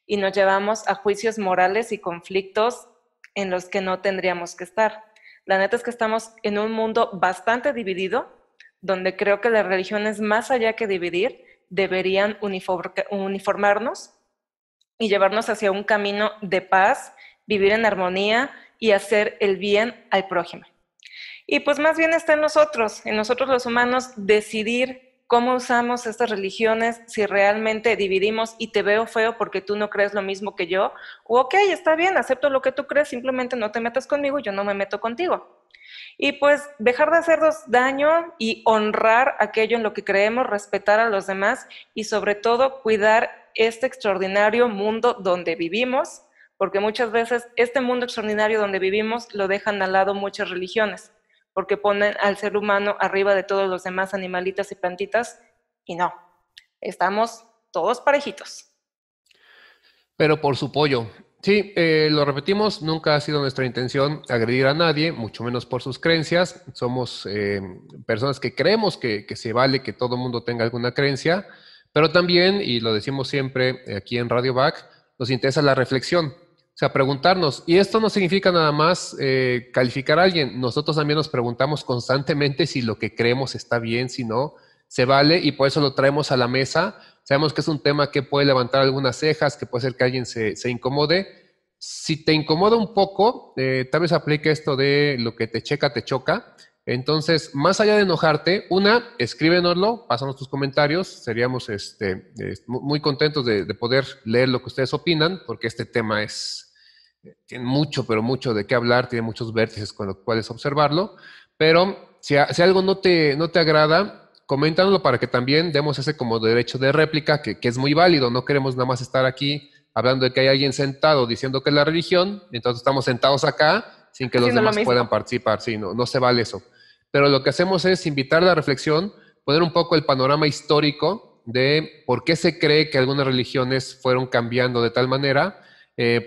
y nos llevamos a juicios morales y conflictos en los que no tendríamos que estar. La neta es que estamos en un mundo bastante dividido, donde creo que las religiones, más allá que dividir, deberían uniformarnos y llevarnos hacia un camino de paz, vivir en armonía y hacer el bien al prójimo. Y pues más bien está en nosotros los humanos, decidir cómo usamos estas religiones, si realmente dividimos y te veo feo porque tú no crees lo mismo que yo, o ok, está bien, acepto lo que tú crees, simplemente no te metas conmigo, yo no me meto contigo. Y pues dejar de hacernos daño y honrar aquello en lo que creemos, respetar a los demás y sobre todo cuidar este extraordinario mundo donde vivimos, porque muchas veces este mundo extraordinario donde vivimos lo dejan al lado muchas religiones, porque ponen al ser humano arriba de todos los demás animalitas y plantitas, y no, estamos todos parejitos. Pero por su pollo. Sí, lo repetimos, nunca ha sido nuestra intención agredir a nadie, mucho menos por sus creencias. Somos personas que creemos que se vale que todo mundo tenga alguna creencia, pero también, y lo decimos siempre aquí en Radio Back, nos interesa la reflexión. O sea, preguntarnos, y esto no significa nada más calificar a alguien, nosotros también nos preguntamos constantemente si lo que creemos está bien, si no, se vale, y por eso lo traemos a la mesa. Sabemos que es un tema que puede levantar algunas cejas, que puede ser que alguien se incomode. Si te incomoda un poco, tal vez aplique esto de lo que te checa, te choca. Entonces, más allá de enojarte, escríbenoslo, pásanos tus comentarios. Seríamos muy contentos de poder leer lo que ustedes opinan, porque este tema tiene mucho, pero mucho de qué hablar, tiene muchos vértices con los cuales observarlo. Pero si algo no te agrada, coméntanoslo para que también demos ese como derecho de réplica, que es muy válido. No queremos nada más estar aquí hablando de que hay alguien sentado diciendo que es la religión, entonces estamos sentados acá sin que los Haciendo lo demás puedan mismo. participar. Sí, no se vale eso. Pero lo que hacemos es invitar a la reflexión, poner un poco el panorama histórico de por qué se cree que algunas religiones fueron cambiando de tal manera,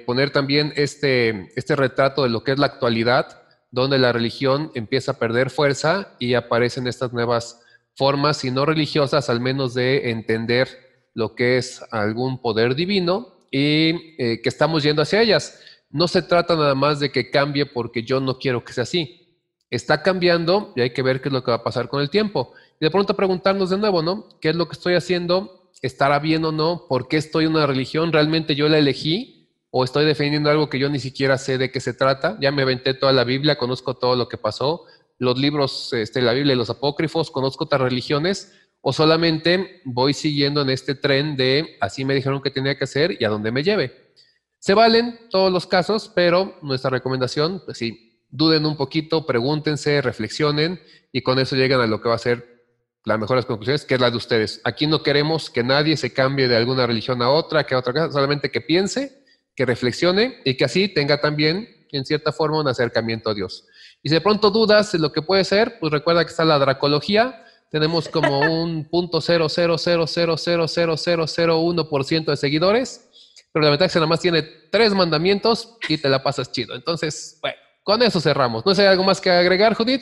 poner también este retrato de lo que es la actualidad, donde la religión empieza a perder fuerza y aparecen estas nuevas formas, si no religiosas, al menos de entender lo que es algún poder divino y que estamos yendo hacia ellas. No se trata nada más de que cambie porque yo no quiero que sea así. Está cambiando y hay que ver qué es lo que va a pasar con el tiempo. Y de pronto preguntarnos de nuevo, ¿no? ¿Qué es lo que estoy haciendo? ¿Estará bien o no? ¿Por qué estoy en una religión? ¿Realmente yo la elegí? ¿O estoy defendiendo algo que yo ni siquiera sé de qué se trata? Ya me aventé toda la Biblia, conozco todo lo que pasó, los libros, la Biblia y los apócrifos, conozco otras religiones, o solamente voy siguiendo en este tren de así me dijeron que tenía que hacer y a dónde me lleve. Se valen todos los casos, pero nuestra recomendación, pues sí, duden un poquito, pregúntense, reflexionen y con eso llegan a lo que va a ser las mejores conclusiones, que es la de ustedes. Aquí no queremos que nadie se cambie de alguna religión a otra, que a otra cosa, solamente que piense, que reflexione y que así tenga también, en cierta forma, un acercamiento a Dios. Y si de pronto dudas de lo que puede ser, pues recuerda que está la dracología. Tenemos como un 0.000000001% de seguidores, pero la verdad es que nada más tiene 3 mandamientos y te la pasas chido. Entonces, bueno, con eso cerramos. ¿No sé, hay algo más que agregar, Judith?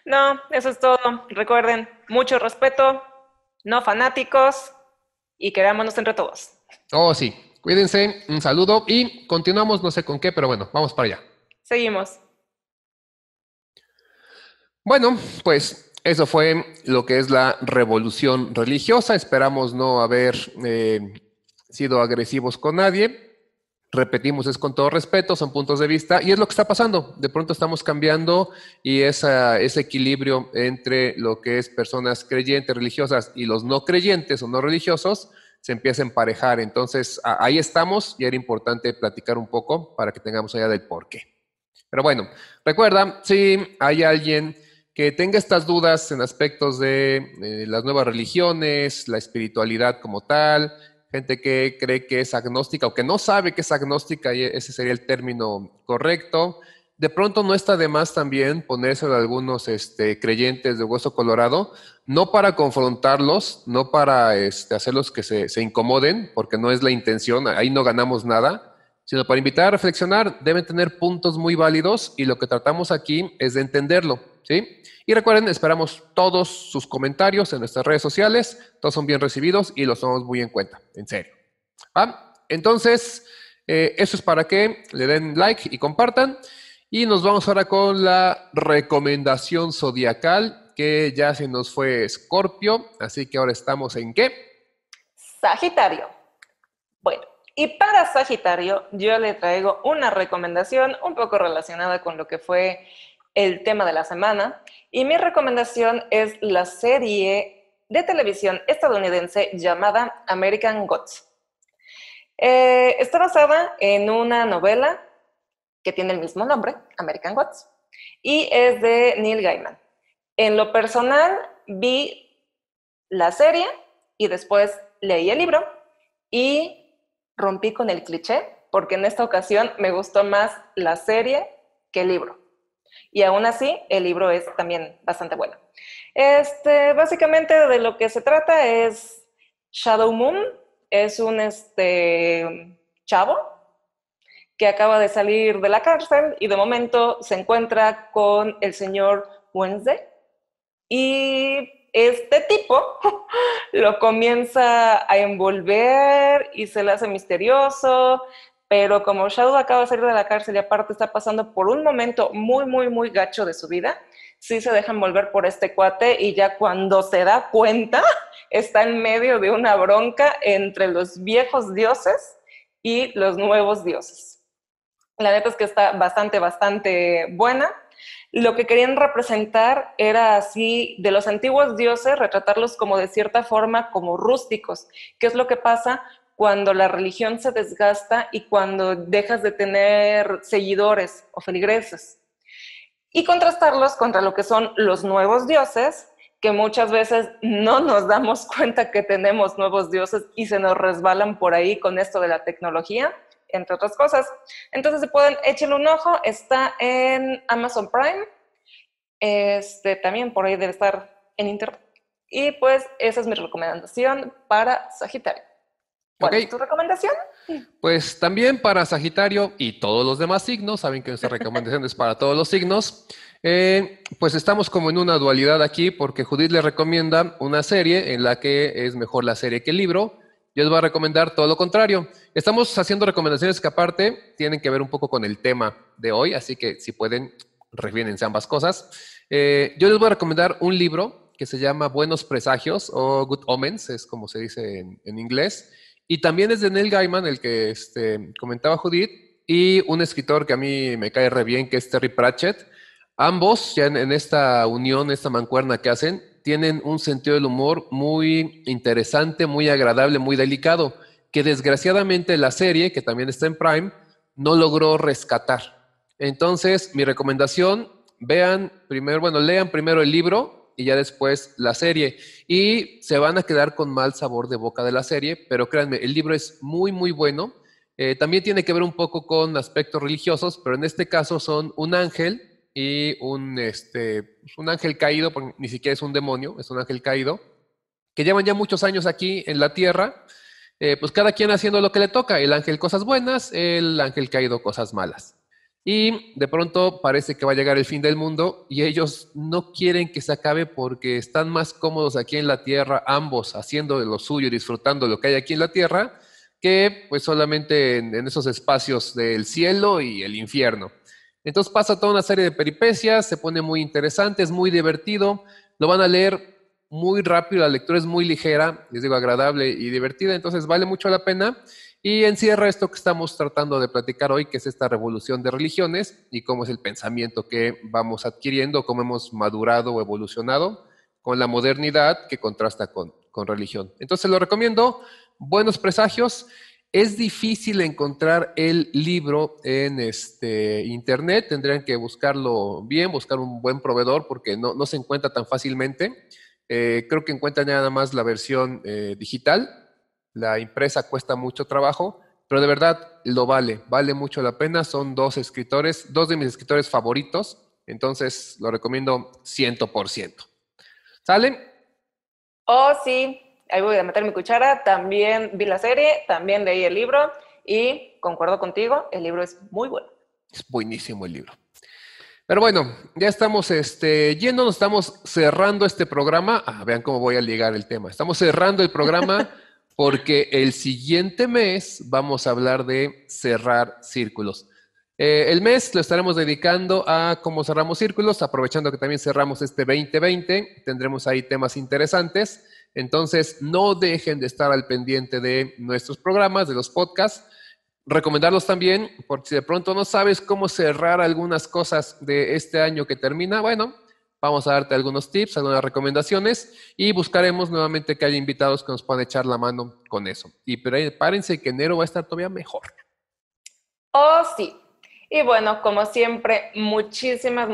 No, eso es todo. Recuerden, mucho respeto, no fanáticos y querámonos entre todos. Oh, sí. Cuídense, un saludo y continuamos, no sé con qué, pero bueno, vamos para allá. Seguimos. Bueno, pues eso fue lo que es la revolución religiosa. Esperamos no haber sido agresivos con nadie. Repetimos, es con todo respeto, son puntos de vista y es lo que está pasando. De pronto estamos cambiando y ese equilibrio entre lo que es personas creyentes, religiosas y los no creyentes o no religiosos se empieza a emparejar. Entonces, ahí estamos y era importante platicar un poco para que tengamos idea del por qué. Pero bueno, recuerda, si hay alguien que tenga estas dudas en aspectos de las nuevas religiones, la espiritualidad como tal, gente que cree que es agnóstica o que no sabe que es agnóstica, y ese sería el término correcto. De pronto no está de más también ponerse de algunos creyentes de hueso colorado, no para confrontarlos, no para hacerlos que se incomoden, porque no es la intención, ahí no ganamos nada, sino para invitar a reflexionar. Deben tener puntos muy válidos y lo que tratamos aquí es de entenderlo, ¿sí? Y recuerden, esperamos todos sus comentarios en nuestras redes sociales, todos son bien recibidos y los tomamos muy en cuenta, en serio. ¿Va? Entonces, eso es para que le den like y compartan. Y nos vamos ahora con la recomendación zodiacal, que ya se nos fue Escorpio, así que ahora estamos en ¿qué? Sagitario. Bueno, y para Sagitario yo le traigo una recomendación un poco relacionada con lo que fue el tema de la semana. Y mi recomendación es la serie de televisión estadounidense llamada American Gods. Está basada en una novela que tiene el mismo nombre, American Gods, y es de Neil Gaiman. En lo personal, vi la serie y después leí el libro y rompí con el cliché, porque en esta ocasión me gustó más la serie que el libro. Y aún así, el libro es también bastante bueno. Básicamente de lo que se trata es Shadow Moon, es un chavo que acaba de salir de la cárcel y de momento se encuentra con el señor Wednesday. Y este tipo lo comienza a envolver y se le hace misterioso, pero como Shadow acaba de salir de la cárcel y aparte está pasando por un momento muy, muy, muy gacho de su vida, sí se deja envolver por este cuate y ya cuando se da cuenta está en medio de una bronca entre los viejos dioses y los nuevos dioses. La neta es que está bastante, bastante buena. Lo que querían representar era así, de los antiguos dioses, retratarlos como de cierta forma como rústicos. ¿Qué es lo que pasa cuando la religión se desgasta y cuando dejas de tener seguidores o feligreses? Y contrastarlos contra lo que son los nuevos dioses, que muchas veces no nos damos cuenta que tenemos nuevos dioses y se nos resbalan por ahí con esto de la tecnología, entre otras cosas. Entonces, si pueden, échenle un ojo, está en Amazon Prime, también por ahí debe estar en internet. Y pues esa es mi recomendación para Sagitario. ¿Cuál es tu recomendación? Pues también para Sagitario y todos los demás signos, saben que nuestra recomendación es para todos los signos. Pues estamos como en una dualidad aquí porque Judith le recomienda una serie en la que es mejor la serie que el libro. Yo les voy a recomendar todo lo contrario. Estamos haciendo recomendaciones que aparte tienen que ver un poco con el tema de hoy, así que si pueden, refiérense ambas cosas. Yo les voy a recomendar un libro que se llama Buenos Presagios o Good Omens, es como se dice en inglés. Y también es de Neil Gaiman, el que comentaba Judith, y un escritor que a mí me cae re bien, que es Terry Pratchett. Ambos, ya en esta unión, esta mancuerna que hacen, tienen un sentido del humor muy interesante, muy agradable, muy delicado, que desgraciadamente la serie, que también está en Prime, no logró rescatar. Entonces, mi recomendación, lean primero el libro y ya después la serie. Y se van a quedar con mal sabor de boca de la serie, pero créanme, el libro es muy, muy bueno. También tiene que ver un poco con aspectos religiosos, pero en este caso son un ángel y un ángel caído, porque ni siquiera es un demonio, es un ángel caído, que llevan ya muchos años aquí en la tierra, pues cada quien haciendo lo que le toca, el ángel cosas buenas, el ángel caído cosas malas. Y de pronto parece que va a llegar el fin del mundo y ellos no quieren que se acabe porque están más cómodos aquí en la tierra, ambos haciendo lo suyo, disfrutando lo que hay aquí en la tierra, que pues solamente en esos espacios del cielo y el infierno. Entonces pasa toda una serie de peripecias, se pone muy interesante, es muy divertido, lo van a leer muy rápido, la lectura es muy ligera, les digo, agradable y divertida, entonces vale mucho la pena y encierra esto que estamos tratando de platicar hoy, que es esta revolución de religiones y cómo es el pensamiento que vamos adquiriendo, cómo hemos madurado o evolucionado con la modernidad que contrasta con religión. Entonces lo recomiendo, Buenos Presagios. Es difícil encontrar el libro en internet, tendrían que buscarlo bien, buscar un buen proveedor porque no se encuentra tan fácilmente. Creo que encuentran nada más la versión digital, la impresa cuesta mucho trabajo, pero de verdad lo vale mucho la pena. Son dos escritores, dos de mis escritores favoritos, entonces lo recomiendo 100%. ¿Sale? Oh, sí, ahí voy a meter mi cuchara. También vi la serie, también leí el libro y concuerdo contigo, el libro es muy bueno. Es buenísimo el libro. Pero bueno, ya estamos yendo, nos estamos cerrando este programa. Vean cómo voy a ligar el tema. Estamos cerrando el programa porque el siguiente mes vamos a hablar de cerrar círculos. El mes lo estaremos dedicando a cómo cerramos círculos, aprovechando que también cerramos este 2020. Tendremos ahí temas interesantes. Entonces, no dejen de estar al pendiente de nuestros programas, de los podcasts. Recomendarlos también, porque si de pronto no sabes cómo cerrar algunas cosas de este año que termina, bueno, vamos a darte algunos tips, algunas recomendaciones y buscaremos nuevamente que haya invitados que nos puedan echar la mano con eso. Y prepárense que enero va a estar todavía mejor. Oh, sí. Y bueno, como siempre, muchísimas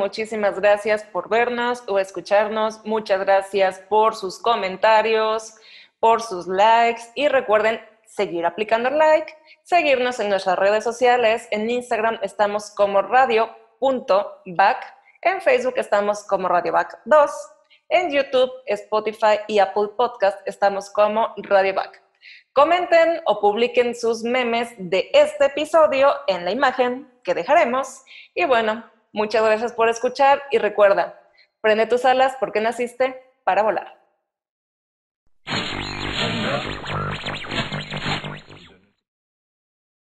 gracias por vernos o escucharnos. Muchas gracias por sus comentarios, por sus likes. Y recuerden seguir aplicando el like, seguirnos en nuestras redes sociales. En Instagram estamos como radio.back. En Facebook estamos como RadioBack2. En YouTube, Spotify y Apple Podcast estamos como RadioBack. Comenten o publiquen sus memes de este episodio en la imagen que dejaremos. Y bueno, muchas gracias por escuchar y recuerda, prende tus alas porque naciste para volar.